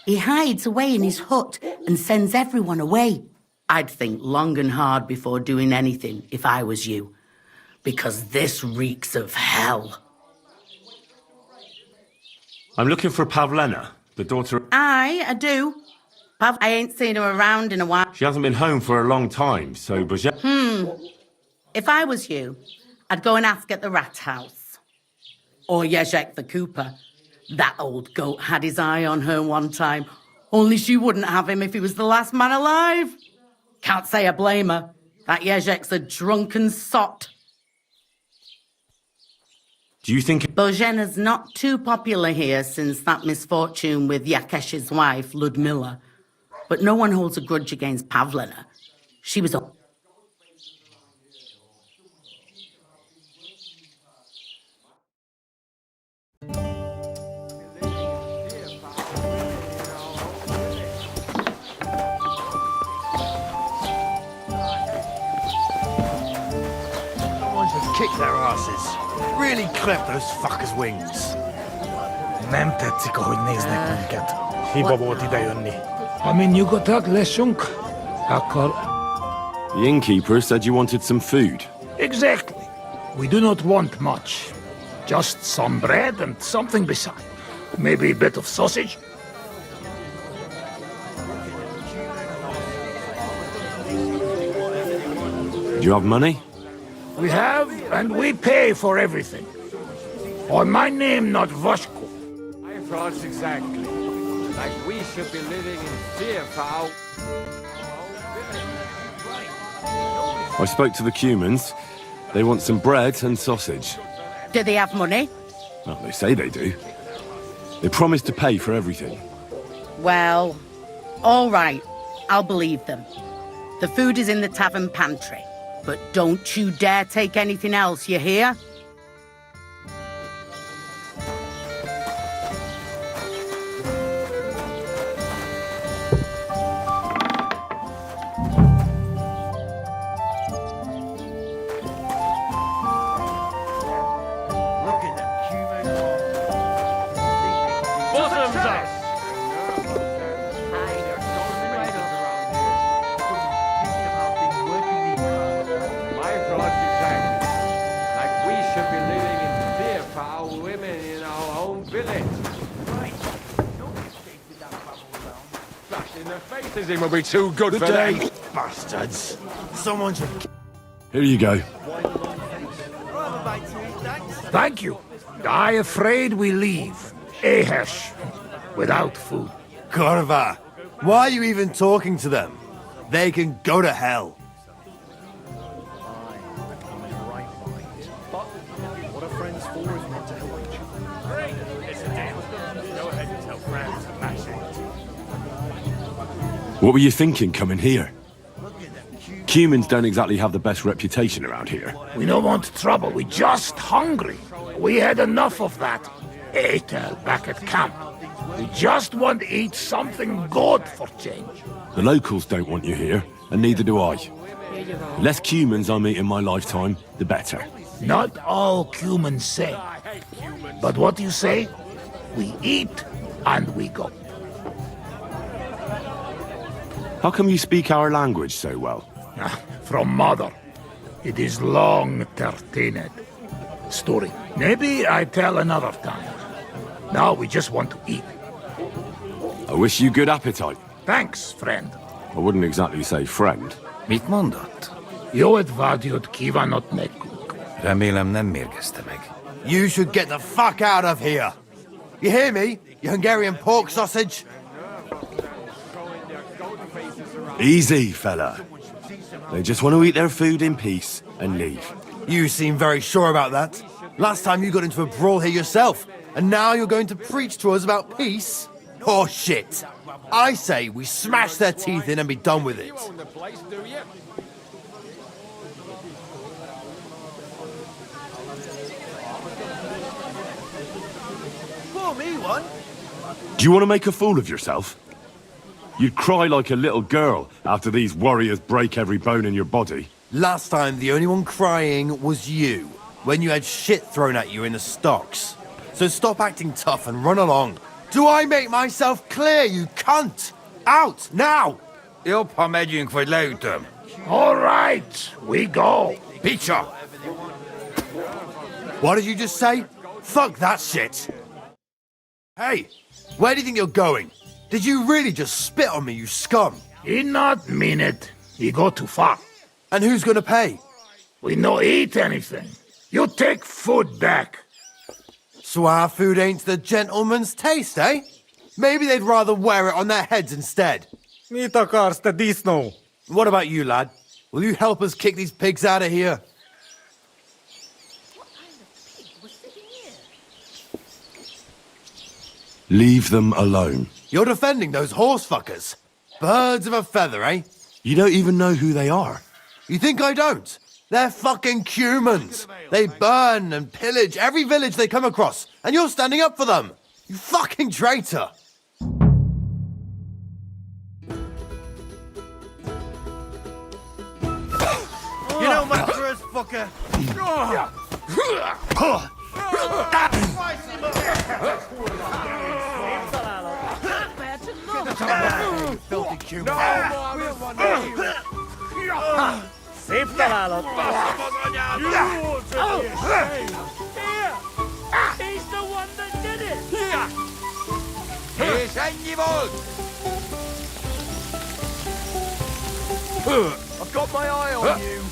He hides away in his hut and sends everyone away. I'd think long and hard before doing anything if I was you, because this reeks of hell. I'm looking for Pavlena, the daughter... I do. Pav, I ain't seen her around in a while. She hasn't been home for a long time, so... If I was you, I'd go and ask at the rat house. Or Jezek the cooper. That old goat had his eye on her one time. Only she wouldn't have him if he was the last man alive. Can't say I blame her. That Jezek's a drunken sot. Do you think... Božena's not too popular here since that misfortune with Yakesh's wife, Ludmilla. But no one holds a grudge against Pavlena. She was a... Kick their asses. Really clip those fuckers' wings. Nem tetszik, ahogy néznek minket. Hiba volt idejönni. Amin nyugodtak, leszünk, akkor... The innkeeper said you wanted some food. Exactly. We do not want much. Just some bread and something beside. Maybe a bit of sausage. Do you have money? We have, and we pay for everything. On my name, not Vashko. My thoughts exactly. Like we should be living in fear for our... I spoke to the Cumans. They want some bread and sausage. Do they have money? Well, they say they do. They promised to pay for everything. Well, all right. I'll believe them. The food is in the tavern pantry. But don't you dare take anything else, you hear? Bottoms up! My thoughts exactly. Like we should be living in fear for our women in our own village. Right. Flash in their faces, it will be too good for them. Bastards. Someone should... Here you go. Thank you. I afraid we leave. Ahesh. Without food. Corva, why are you even talking to them? They can go to hell. What are friends for if not to help each other? It's a deal. Go ahead and tell friends to mash it. What were you thinking coming here? Cumans don't exactly have the best reputation around here. We don't want trouble. We just hungry. We had enough of that. Etel back at camp. We just want to eat something good for change. The locals don't want you here, and neither do I. The less Cumans I meet in my lifetime, the better. Not all humans same. But what you say? We eat and we go. How come you speak our language so well? From mother. It is long 13 story. Maybe I tell another time. Now we just want to eat. I wish you good appetite. Thanks, friend. I wouldn't exactly say friend. Mit mondott? Jót vágyott kívánott nekünk. Remélem nem mérgezte meg. You should get the fuck out of here. You hear me, you Hungarian pork sausage? Easy, fella. They just want to eat their food in peace and leave. You seem very sure about that. Last time you got into a brawl here yourself, and now you're going to preach to us about peace? Oh shit. I say we smash their teeth in and be done with it. Pour me one. Do you want to make a fool of yourself? You'd cry like a little girl after these warriors break every bone in your body. Last time, the only one crying was you, when you had shit thrown at you in the stocks. So stop acting tough and run along. Do I make myself clear, you cunt? Out, now! Jobb, ha megyünk, vagy leütöm. All right, we go. Picture! What did you just say? Fuck that shit! Hey, where do you think you're going? Did you really just spit on me, you scum? He not mean it. He go too far. And who's gonna pay? We no eat anything. You take food back. So our food ain't the gentleman's taste, eh? Maybe they'd rather wear it on their heads instead. Mit akarsz, te disznó? What about you, lad? Will you help us kick these pigs out of here? Leave them alone. You're defending those horse fuckers. Birds of a feather, eh? You don't even know who they are. You think I don't? They're fucking humans. They burn and pillage every village they come across, and you're standing up for them. You fucking traitor. You know my first fucker. Szép találat! He's the one that did it! És ennyi volt! I've got my eye on you!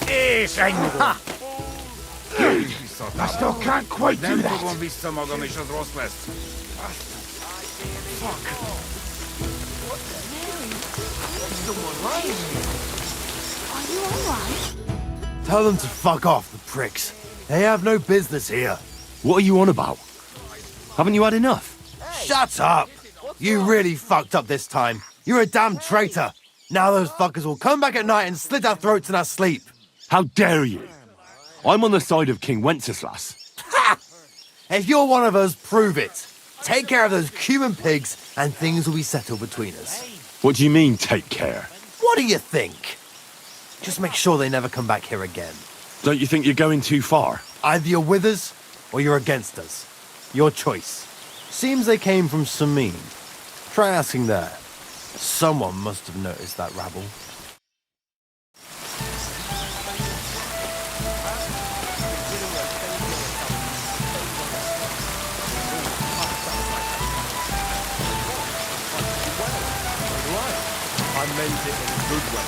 És ennyi volt! I still can't quite do that. Fogom vissza magam, és az rossz lesz. Tell them to fuck off, the pricks. They have no business here. What are you on about? Haven't you had enough? Shut up! You really fucked up this time. You're a damn traitor. Now those fuckers will come back at night and slit our throats in our sleep. How dare you? I'm on the side of King Wenceslas. Ha! If you're one of us, prove it. Take care of those Cuban pigs and things will be settled between us. What do you mean, take care? What do you think? Just make sure they never come back here again. Don't you think you're going too far? Either you're with us or you're against us. Your choice. Seems they came from Samin. Try asking there. Someone must have noticed that rabble. I meant it in a good way.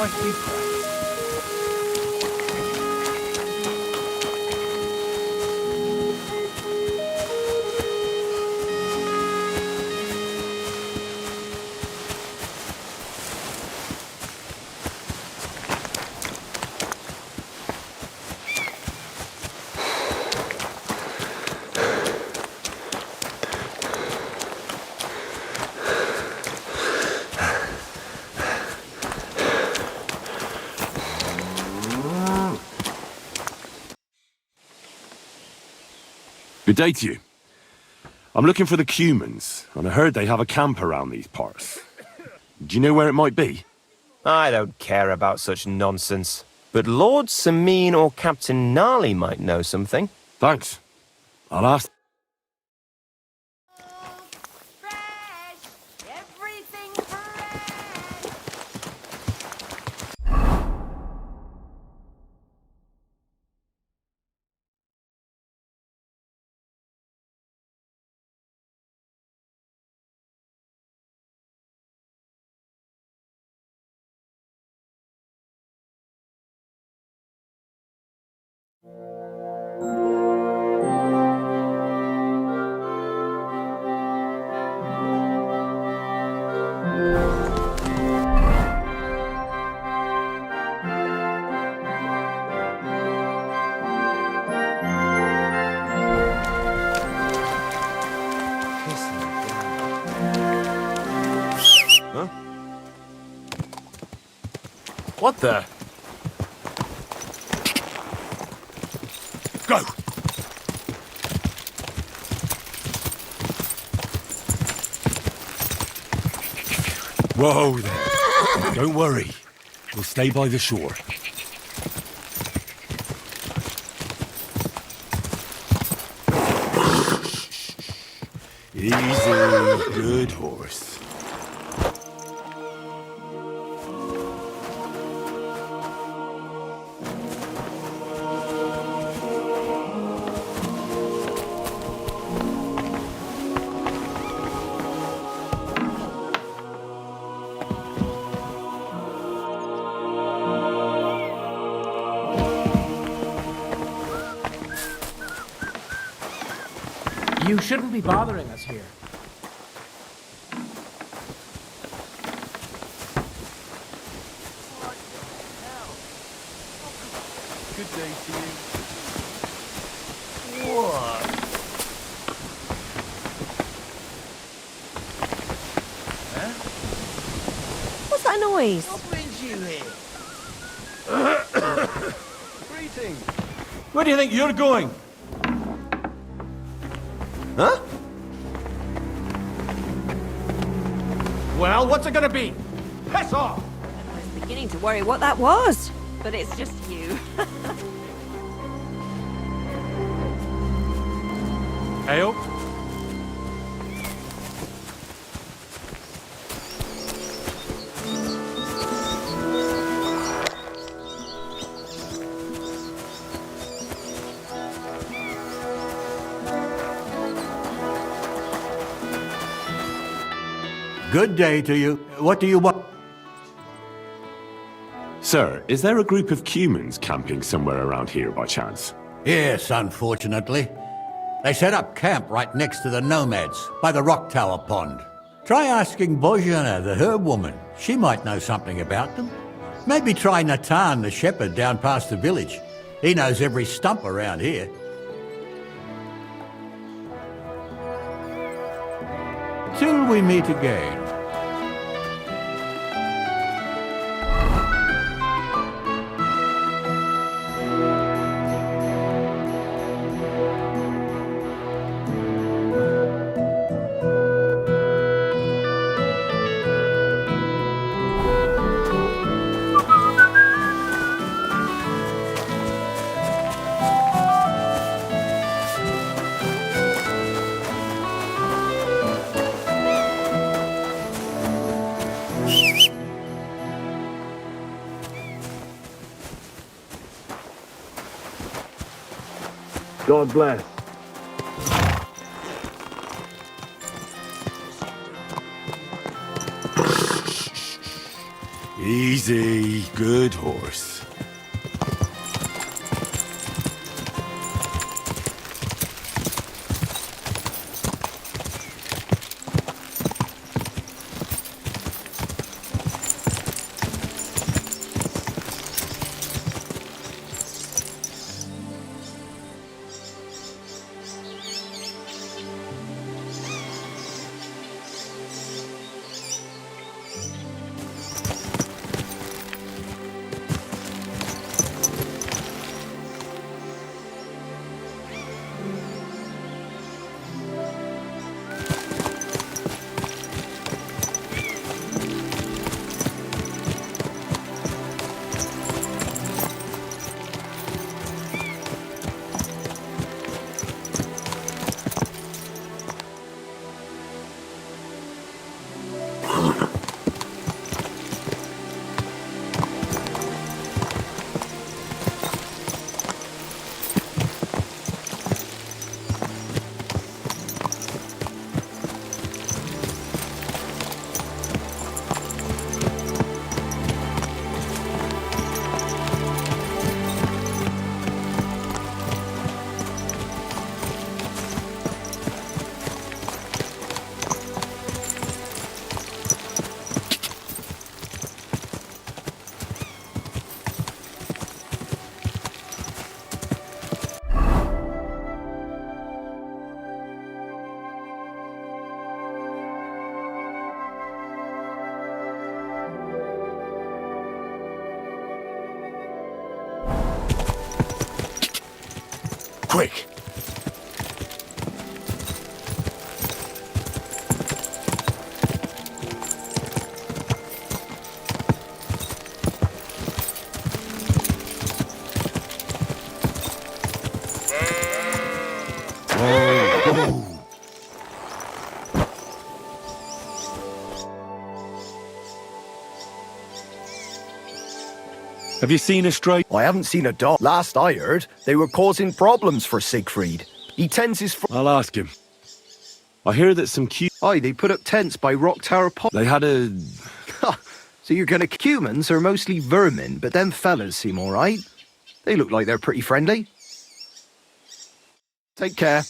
Christ be praised. Good day to you. I'm looking for the Cumans, and I heard they have a camp around these parts. Do you know where it might be? I don't care about such nonsense. But Lord Sameen or Captain Gnarly might know something. Thanks. I'll ask. Huh? What the? Go! Whoa there. Don't worry. We'll stay by the shore. Easy. Good horse. You shouldn't be bothering us here. Good day to you. What? Huh? What's that noise? What brings you here? Greetings. Where do you think you're going? Huh? Well, what's it gonna be? Piss off! I was beginning to worry what that was, but it's just you. Ale? Good day to you. What do you want? Sir, is there a group of Cumans camping somewhere around here by chance? Yes, unfortunately. They set up camp right next to the nomads, by the rock tower pond. Try asking Bojana, the herb woman. She might know something about them. Maybe try Natan, the shepherd, down past the village. He knows every stump around here. Till we meet again. God bless. Easy, good horse. Quick! Have you seen a stray? I haven't seen a dog. Last I heard, they were causing problems for Siegfried. He tends his... I'll ask him. I hear that some Aye, they put up tents by Rock Tower Pond. They had a... So you're gonna... Humans are mostly vermin, but them fellas seem alright. They look like they're pretty friendly. Take care.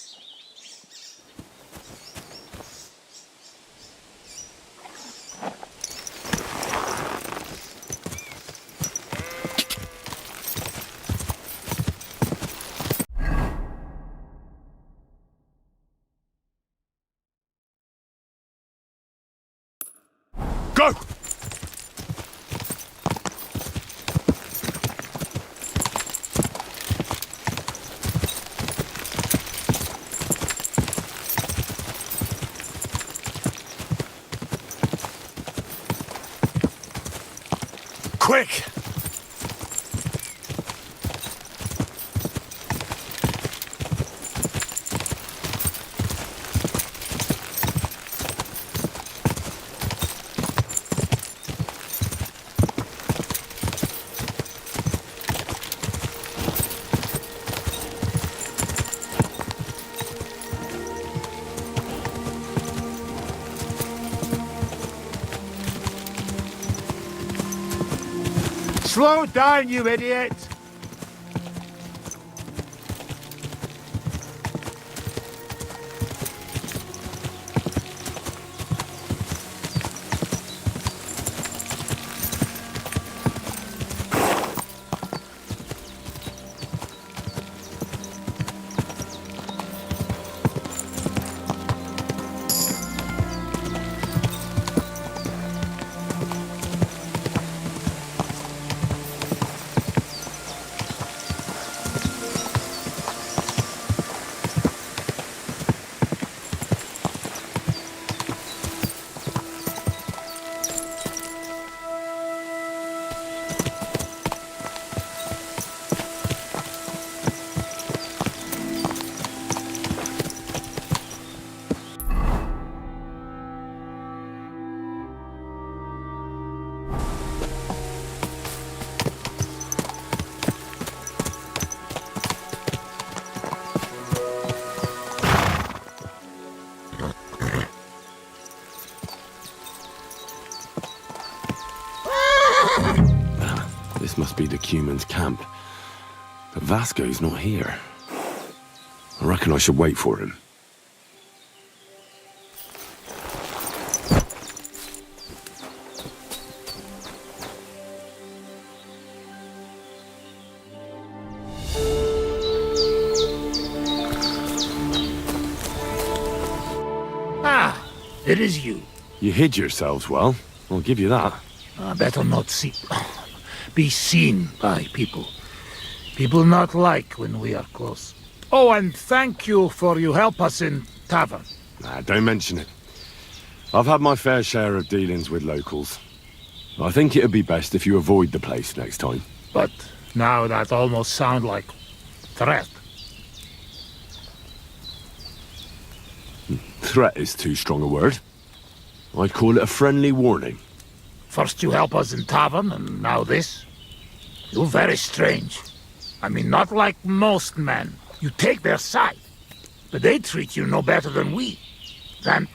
Go! Quick! Slow down, you idiot! This must be the Cuman's camp. But Vasco's not here. I reckon I should wait for him. Ah, it is you. You hid yourselves well. I'll give you that. Better not be seen by people. People not like when we are close. Oh, and thank you for you help us in tavern. Nah, don't mention it. I've had my fair share of dealings with locals. I think it'd be best if you avoid the place next time. But now that almost sound like threat. Threat is too strong a word. I'd call it a friendly warning. First you help us in tavern, and now this? You're very strange. I mean, not like most men. You take their side. But they treat you no better than we. Than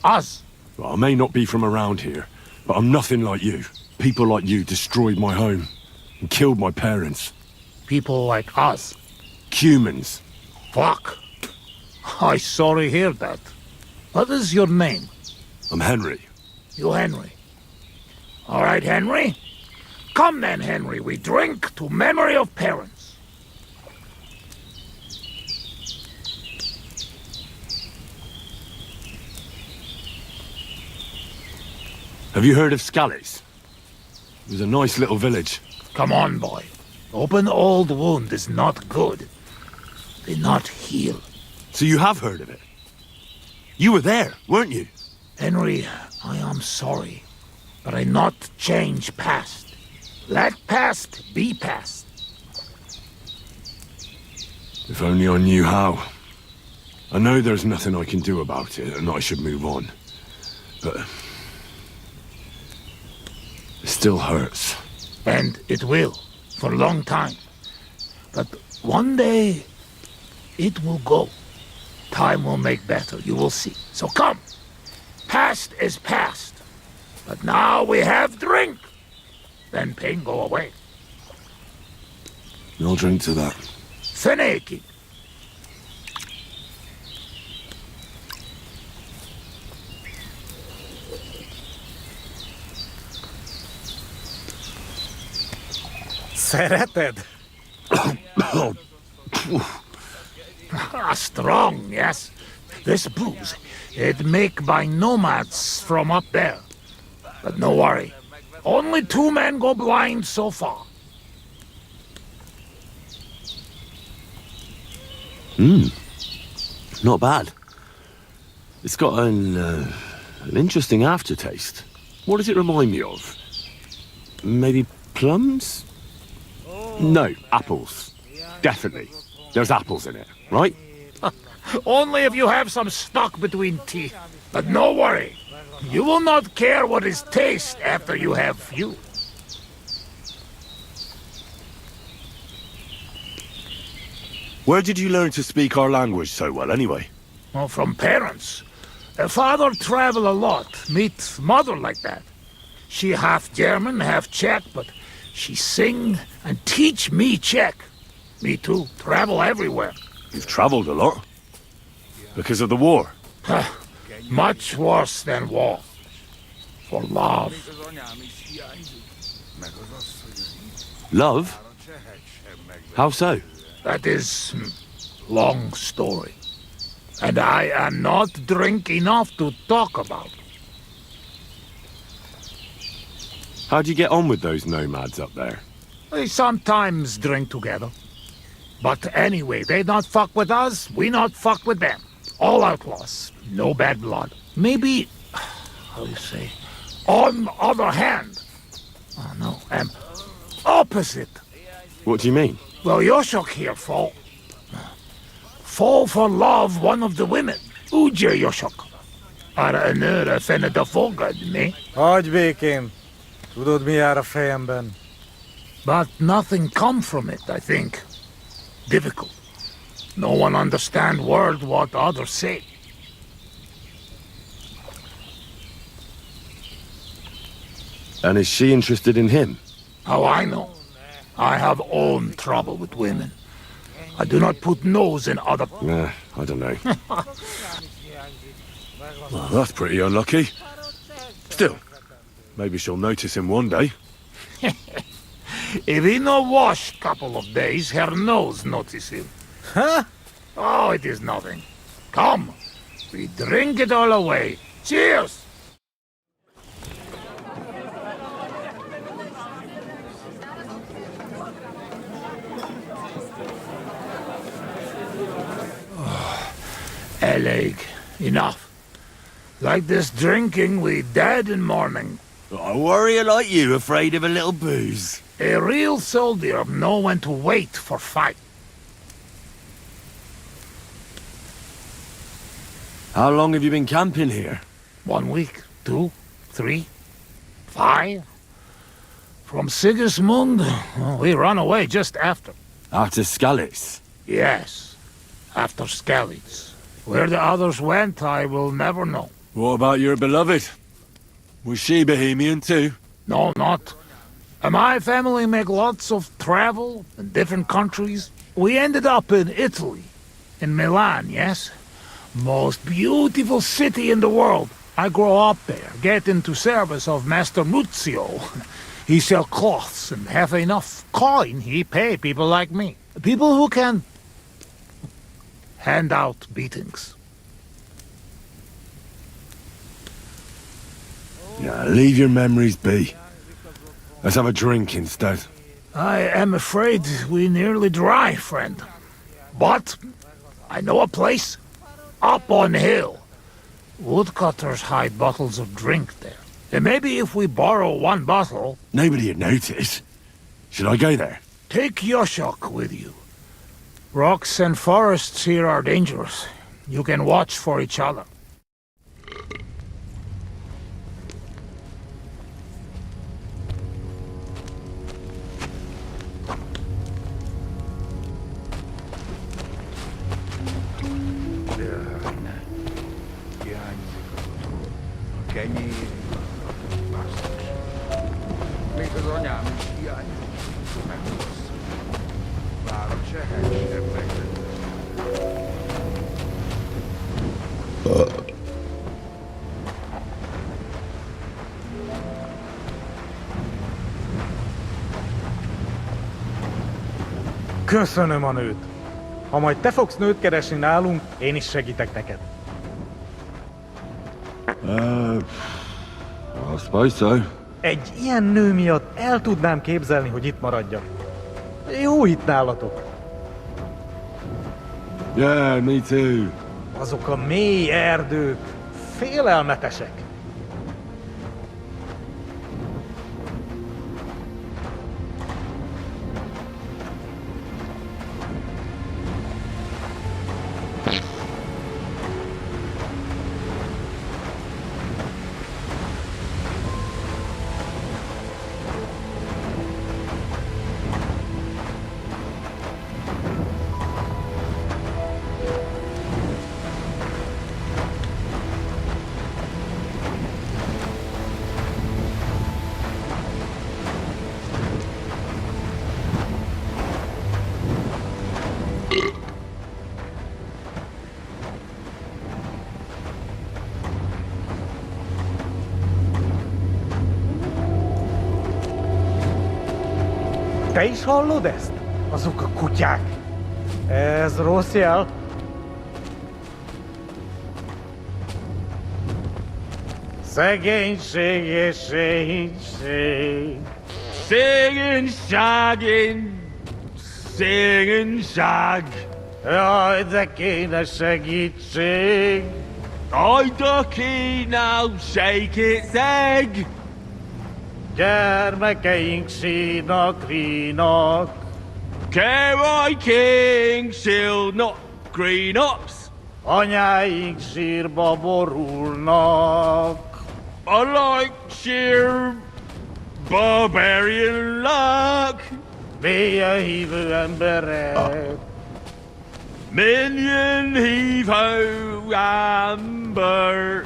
us. Well, I may not be from around here, but I'm nothing like you. People like you destroyed my home and killed my parents. People like us? Humans. Fuck. I sorry hear that. What is your name? I'm Henry. You Henry. All right, Henry. Come then, Henry. We drink to memory of parents. Have you heard of Scallies? It was a nice little village. Come on, boy. Open old wound is not good. They not heal. So you have heard of it? You were there, weren't you? Henry, I am sorry, but I not change past. Let past be past. If only I knew how. I know there's nothing I can do about it, and I should move on. But it still hurts. And it will, for a long time. But one day, it will go. Time will make better, you will see. So come. Past is past. But now we have drink. Then pain go away. I'll drink to that. Feneki. Szereted? Strong, yes. This booze, it make by nomads from up there. But no worry. Only 2 men go blind so far. Not bad. It's got an interesting aftertaste. What does it remind me of? Maybe plums? No, apples. Definitely. There's apples in it, right? Only if you have some stuck between teeth. But no worry. You will not care what is taste after you have few. Where did you learn to speak our language so well, anyway? Well, from parents. Father travel a lot. Meet mother like that. She half German, half Czech, but she sing and teach me Czech. Me too. Travel everywhere. You've traveled a lot. Because of the war. Much worse than war. For love. Love? How so? That is long story. And I am not drink enough to talk about. How'd you get on with those nomads up there? We sometimes drink together. But anyway, they not fuck with us, we not fuck with them. All outlaws, no bad blood. Maybe, how do you say, on the other hand, oh no, opposite. What do you mean? Well, Yoshok here fall for love one of the women. Ugye Yoshok. Arra a nőre fene a fogad, mi? Hagyj békén. Tudod, mi jár a fejemben? But nothing come from it, I think. Difficult. No one understand word what others say. And is she interested in him? How I know? I have own trouble with women. I do not put nose in other... Nah, I don't know. Well, that's pretty unlucky. Still, maybe she'll notice him one day. If he no wash couple of days, her nose notice him. Huh? Oh, it is nothing. Come, we drink it all away. Cheers! Eleg, enough. Like this drinking, we dead in morning. A warrior like you afraid of a little booze? A real soldier know when to wait for fight. How long have you been camping here? 1 week, 2, 3, 5. From Sigismund, we run away just after. After Skalitz? Yes, after Skalitz. Where the others went, I will never know. What about your beloved? Was she Bohemian too? No, not. My family make lots of travel in different countries. We ended up in Italy. In Milan, yes? Most beautiful city in the world. I grow up there, get into service of Master Muzio. He sell cloths and have enough coin he pay people like me. People who can hand out beatings. Yeah, leave your memories be. Let's have a drink instead. I am afraid we nearly dry, friend. But I know a place. Up on hill. Woodcutters hide bottles of drink there. And maybe if we borrow 1 bottle... Nobody'd notice. Should I go there? Take Yoshok with you. Rocks and forests here are dangerous. You can watch for each other. Még az anyám is hiányzik. Meghalsz. Bár a csehek sem megvettek. Köszönöm a nőt. Ha majd te fogsz nőt keresni nálunk, én is segítek neked. I suppose so. Egy ilyen nő miatt el tudnám képzelni, hogy itt maradjak. Jó itt nálatok. Yeah, me too. Azok a mély erdők félelmetesek. Te is hallod ezt? Azok a kutyák. Ez rossz jel. Szegénység és szegénység. Szegényság. Jaj, de kéne segítség. Jaj, de kéne segítség. Gyermekeink sínak, rínak. Kerekeink sílnak, grínops. Anyáink sírba borulnak. A like sír barbarian luck. Mélyen hívő emberek. Million hívő ember.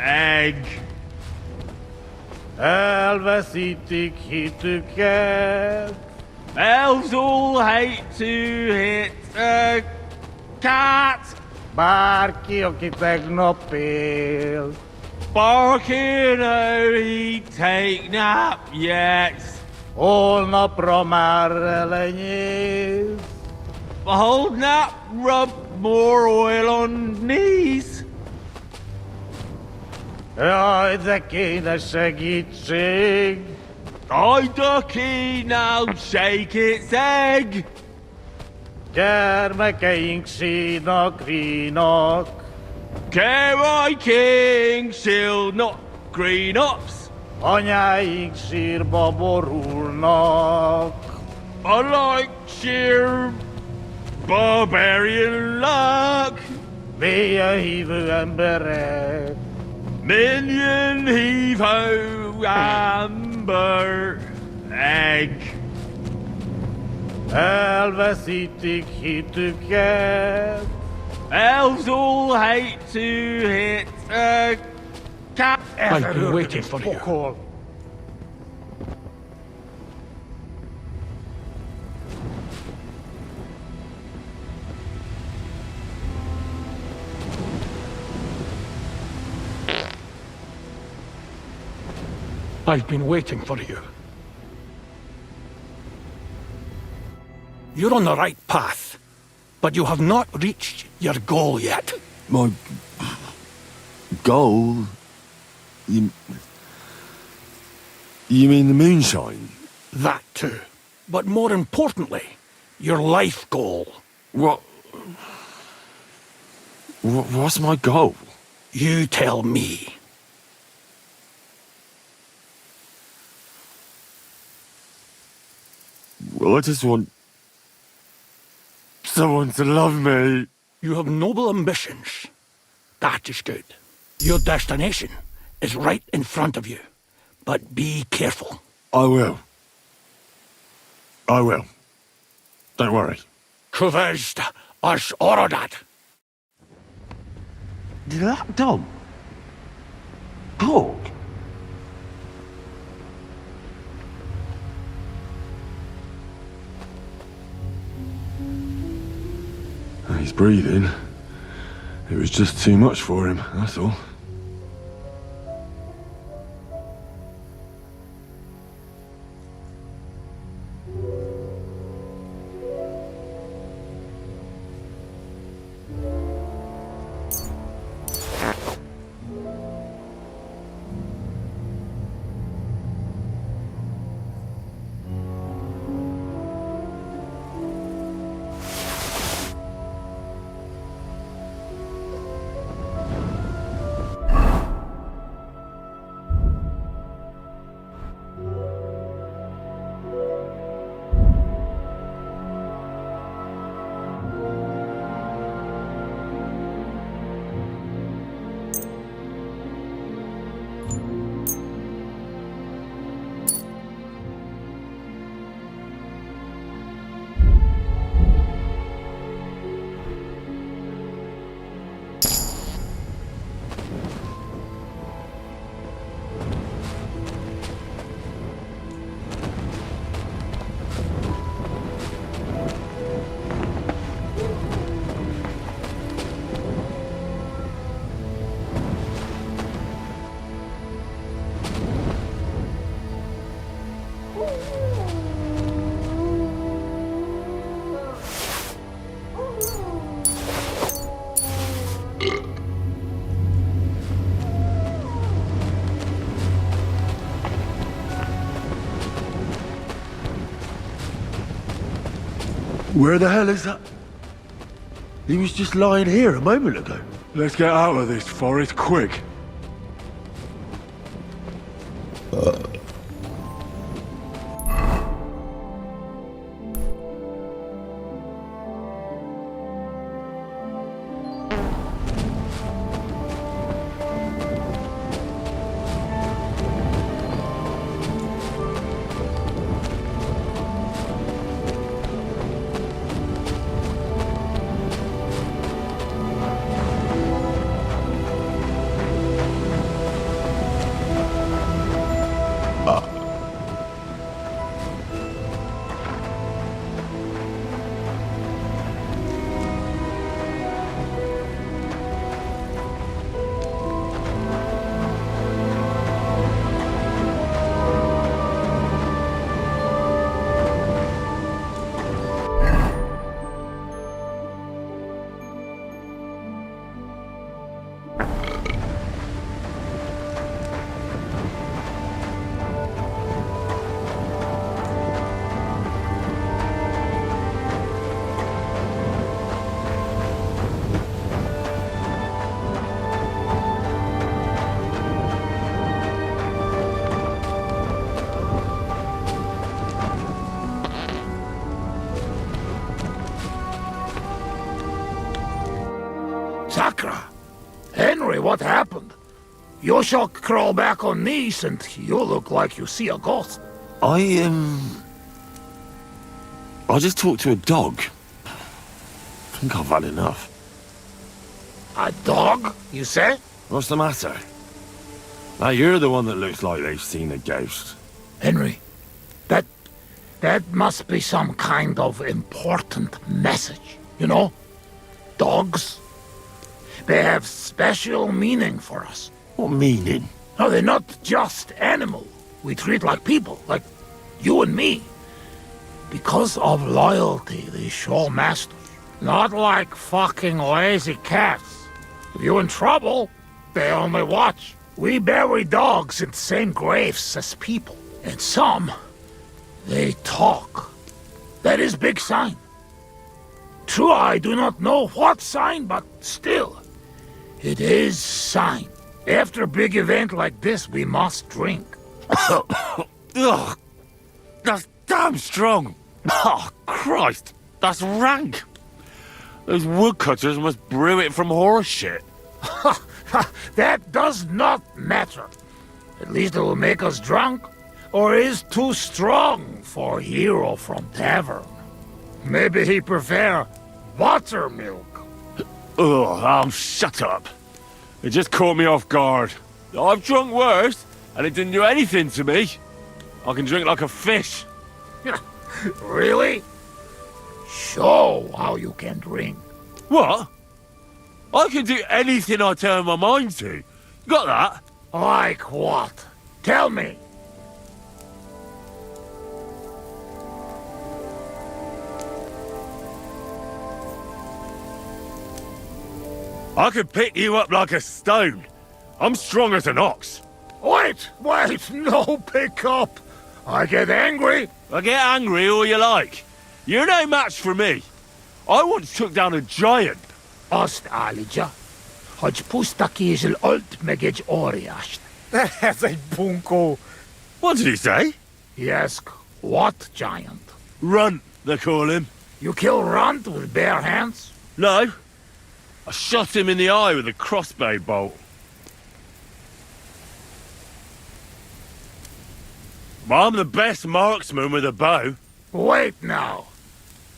Egg. Elveszítik hitüket, Elves all hate to hit a cat. Bárki, aki tegnap él. Barking, oh, he take nap yet. Holnapra már elenyész. Hold nap, rub more oil on knees. Jaj, de kéne segítség. I ducky, now shake its egg. Gyermekeink sínak, rínak. Care king, she'll not green ups. Anyáink sírba borulnak. I like sheer barbarian luck. Mélyen hívő emberek. Minion heave-ho amber egg. Elveszítik hitüket. Elves all hate to hit a cat. I've been waiting for you. I've been waiting for you. You're on the right path, but you have not reached your goal yet. My goal? You mean the moonshine? That too. But more importantly, your life goal. What's my goal? You tell me. Well, I just want someone to love me. You have noble ambitions. That is good. Your destination is right in front of you. But be careful. I will. Don't worry. Kuvest as orodat. Did that dog talk? He's breathing. It was just too much for him, that's all. Where the hell is that? He was just lying here a moment ago. Let's get out of this forest quick. Sakra! Henry, what happened? You shall crawl back on knees and you look like you see a ghost. I just talked to a dog. I think I've had enough. A dog, you say? What's the matter? Now you're the one that looks like they've seen a ghost. Henry, that must be some kind of important message, you know? Dogs, they have special meaning for us. What meaning? No, they're not just animals. We treat like people, like you and me. Because of loyalty, they show masters. Not like fucking lazy cats. If you're in trouble, they only watch. We bury dogs in the same graves as people. And some, they talk. That is big sign. True, I do not know what sign, but still, it is sign. After a big event like this, we must drink. Ugh, that's damn strong. Oh, Christ, that's rank. Those woodcutters must brew it from horse shit. That does not matter. At least it will make us drunk, or is too strong for a hero from tavern. Maybe he prefer buttermilk. Oh, shut up. It just caught me off guard. I've drunk worse, and it didn't do anything to me. I can drink like a fish. Really? Show how you can drink. What? I can do anything I turn my mind to. Got that? Like what? Tell me. I could pick you up like a stone. I'm strong as an ox. Wait, no pick up. I get angry. I get angry all you like. You're no match for me. I once took down a giant. Azt állítja, hogy puszta kézzel ölt meg egy óriást. Ez egy bunkó. What did he say? He asked, what giant? Runt, they call him. You kill Runt with bare hands? No. I shot him in the eye with a crossbow bolt. I'm the best marksman with a bow. Wait now.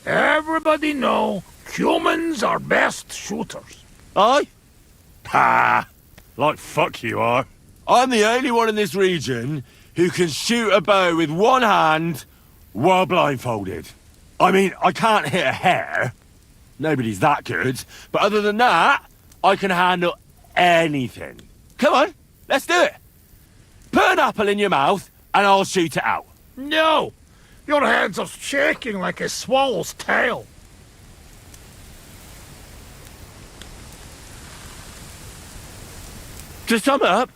Everybody know humans are best shooters. Aye? Ha! Like fuck you are. I'm the only one in this region who can shoot a bow with one hand while blindfolded. I mean, I can't hit a hare. Nobody's that good. But other than that, I can handle anything. Come on, let's do it. Put an apple in your mouth and I'll shoot it out. No! Your hands are shaking like a swallow's tail. To sum up,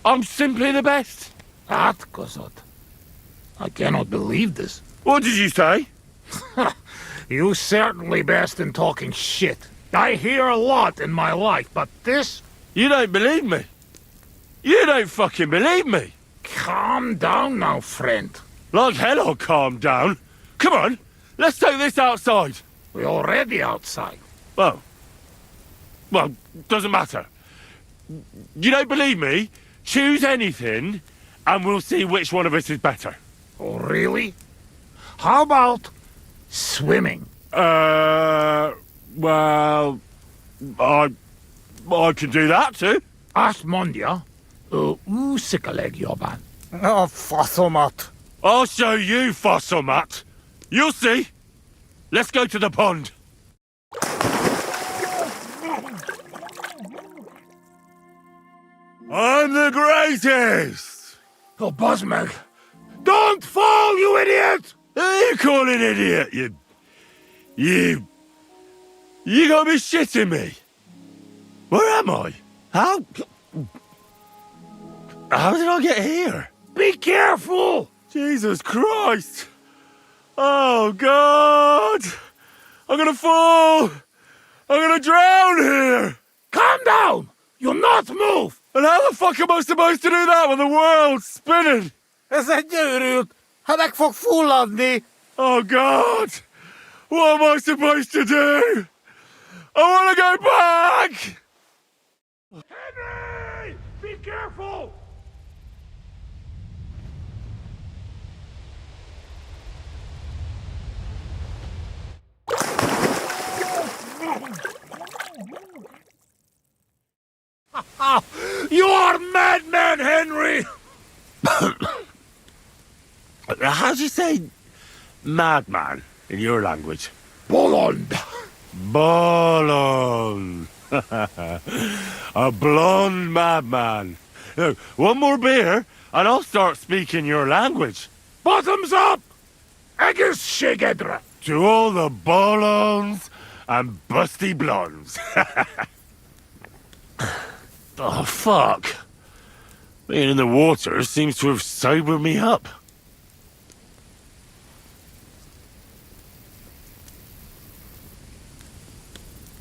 I'm simply the best. That, Kosot. I cannot believe this. What did you say? You certainly best in talking shit. I hear a lot in my life, but this... You don't believe me. You don't fucking believe me. Calm down now, friend. Like hell I'll calm down. Come on, let's take this outside. We're already outside. Well, doesn't matter. You don't believe me? Choose anything, and we'll see which one of us is better. Oh, really? How about swimming? Well, I can do that too. Asmondia, usikaleg jobban. A faszomat. I'll show you, Fossilmat. You'll see. Let's go to the pond. I'm the greatest! Oh, Buzzmag. Don't fall, you idiot! Who are you calling idiot, You gotta be shitting me. Where am I? How did I get here? Be careful! Jesus Christ! Oh, God! I'm gonna fall! I'm gonna drown here! Calm down! You'll not move! And how the fuck am I supposed to do that when the world's spinning? Ez egy őrült! Ha meg fog fulladni! Oh, God! What am I supposed to do? I want to go back! Henry! Be careful! You are madman, Henry! How do you say madman in your language? Bolond. Bolond. A blonde madman. Look, one more beer and I'll start speaking your language. Bottoms up! Agus Shigedra. To all the bolons and busty blondes. Oh, fuck. Being in the water seems to have sobered me up.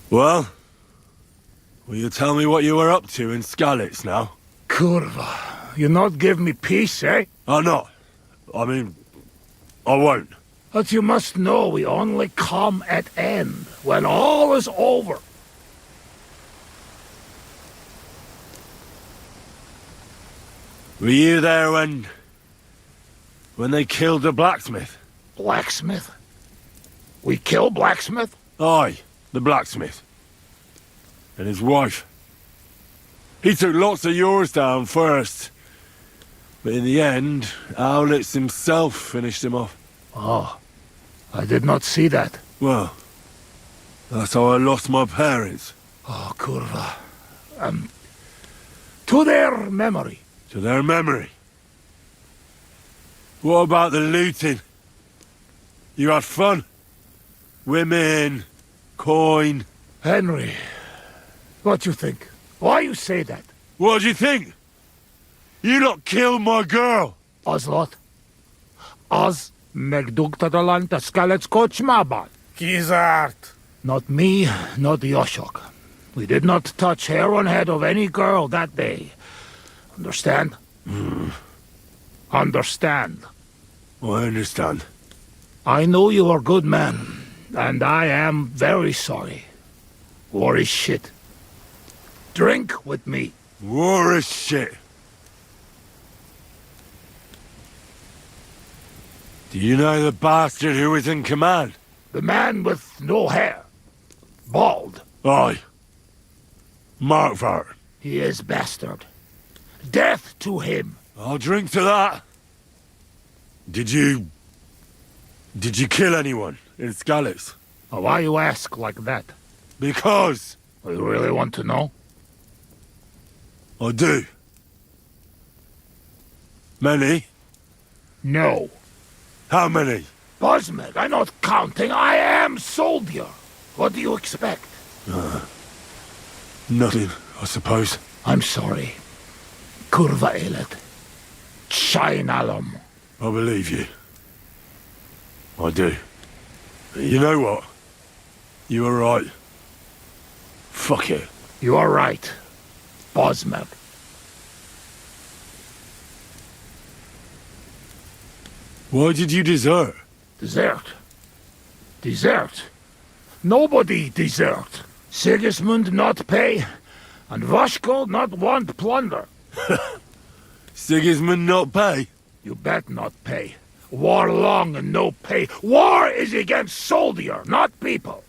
Well, will you tell me what you were up to in Skalitz now? Kurva, you not give me peace, eh? I'm not. I mean, I won't. But you must know we only come at end, when all is over. Were you there when they killed the blacksmith? Blacksmith? We kill blacksmith? Aye, the blacksmith. And his wife. He took lots of yours down first. But in the end, Owlitz himself finished him off. Oh, I did not see that. Well, that's how I lost my parents. Oh, Kurva. To their memory. To their memory. What about the looting? You had fun? Women, coin. Henry, what you think? Why you say that? What do you think? You lot killed my girl. Oslot. Oz megdugtadalanta Skalitz kochmaban. Kizart. Not me, not Yoshok. We did not touch hair on head of any girl that day. Understand? Understand. I understand. I know you are good man, and I am very sorry. War is shit. Drink with me. War is shit. Do you know the bastard who was in command? The man with no hair. Bald. Aye. Markvart. He is bastard. Death to him. I'll drink to that. Did you kill anyone in Skalitz? Why you ask like that? Because. You really want to know? I do. Many? No. How many? Bosmed, I'm not counting. I am soldier. What do you expect? Nothing, I suppose. I'm sorry. Kurva elet. Chainalum. I believe you. I do. You know what? You were right. Fuck it. You are right. Bosmed. Why did you desert? Desert? Desert? Nobody desert. Sigismund not pay, and Vashko not want plunder. Sigismund not pay? You bet not pay. War long and no pay. War is against soldier, not people.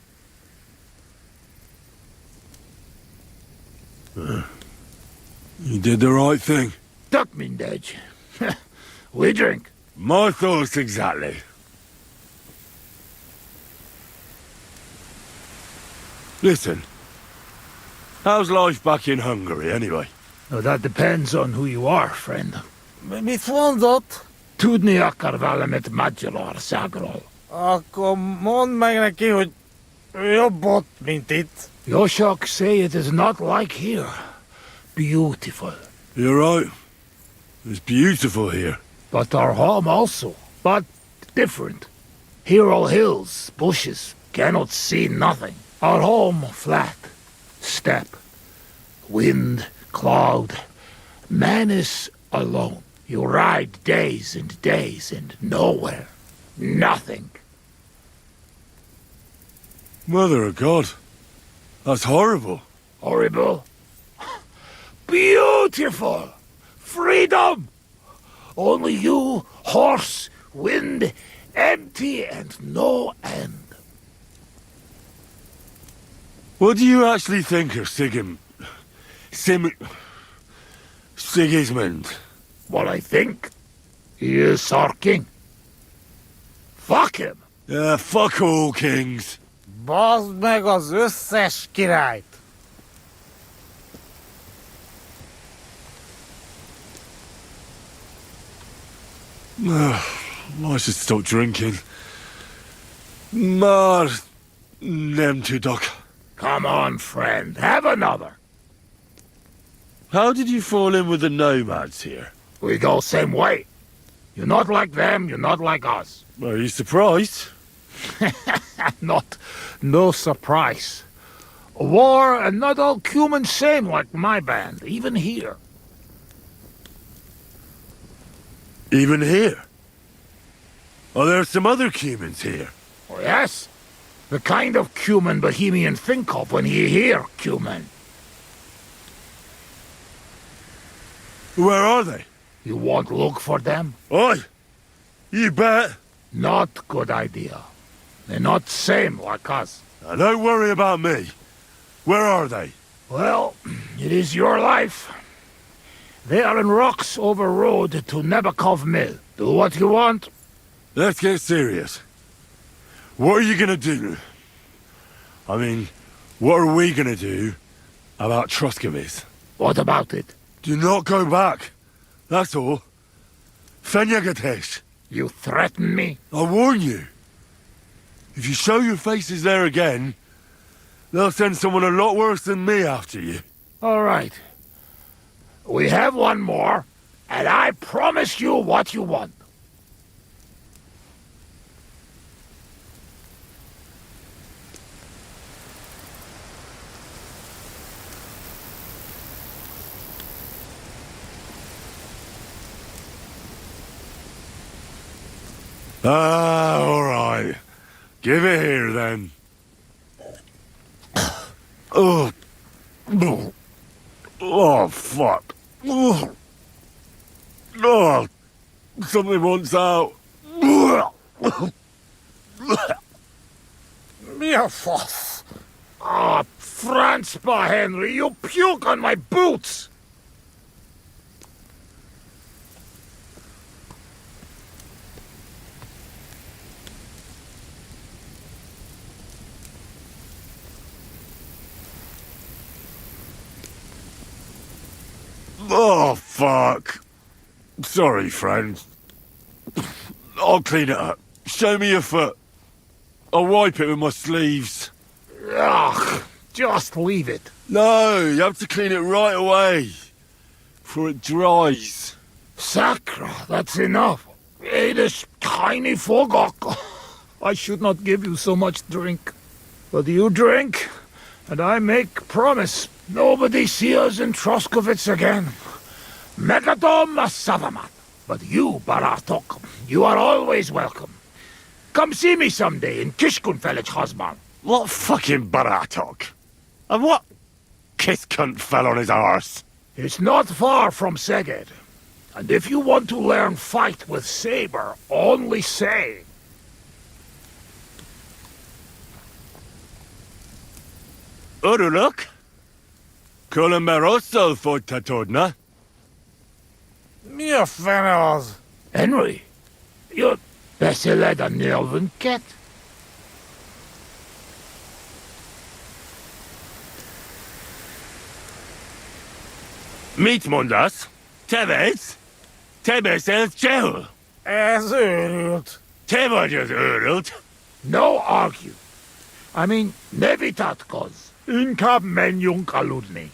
You did the right thing. Duck mindej. We drink. My thoughts exactly. Listen, how's life back in Hungary, anyway? Oh, that depends on who you are, friend. Mit mondott? Tudni akar velemet Magyarországról. Akkor mondd meg neki, hogy jobb ott, mint itt. Yoshok say it is not like here. Beautiful. You're right. It's beautiful here. But our home also. But different. Here all hills, bushes, cannot see nothing. Our home flat. Steppe. Wind, cloud. Man is alone. You ride days and nowhere. Nothing. Mother of God. That's horrible. Horrible? Beautiful! Freedom! Only you, horse, wind, empty and no end. What do you actually think of Sigismund? What I think? He is our king. Fuck him! Yeah, fuck all kings. Bazd meg az összes királyt! I should stop drinking. Mar nem tudok. Come on, friend, have another. How did you fall in with the nomads here? We go same way. You're not like them, you're not like us. Are you surprised? No surprise. War and not all humans same like my band, even here. Even here? Are there some other humans here? Oh, yes? The kind of cumin Bohemian think of when he hear cumin. Where are they? You won't look for them? Oi! You bet! Not good idea. They're not same like us. Now, don't worry about me. Where are they? Well, it is your life. They are in rocks over road to Nebakov Mill. Do what you want. Let's get serious. What are you gonna do? I mean, what are we gonna do about Troskovitz? What about it? Do not go back. That's all. Fenyagatesh. You threaten me? I warn you. If you show your faces there again, they'll send someone a lot worse than me after you. All right. We have one more, and I promise you what you want. All right. Give it here, then. Oh. Oh, fuck. Oh. Something wants out. Mirfos. Ah, Franzpa, Henry, you puke on my boots! Oh, fuck. Sorry, friend. I'll clean it up. Show me your foot. I'll wipe it with my sleeves. Ugh, just leave it. No, you have to clean it right away. Before it dries. Sacra, that's enough. Hey, this tiny fogok. I should not give you so much drink. But you drink, and I make promise. Nobody see us in Troskovitz again. Megadom Savamat. But you, Baratok, you are always welcome. Come see me someday in Kishkunfelich Hosman. What fucking Baratok? And what kiss cunt fell on his arse? It's not far from Szeged. And if you want to learn fight with saber, only say. Uruluk? Columberosso for Tatodna? Mi a fene az? Henry, you beszéled a nyelvünket? Mit mondasz? Tevez? Te beszélsz csehül? Ez őrült. Te vagy az őrült. No argue. I mean, ne vitatkozz. Inkább menjünk aludni.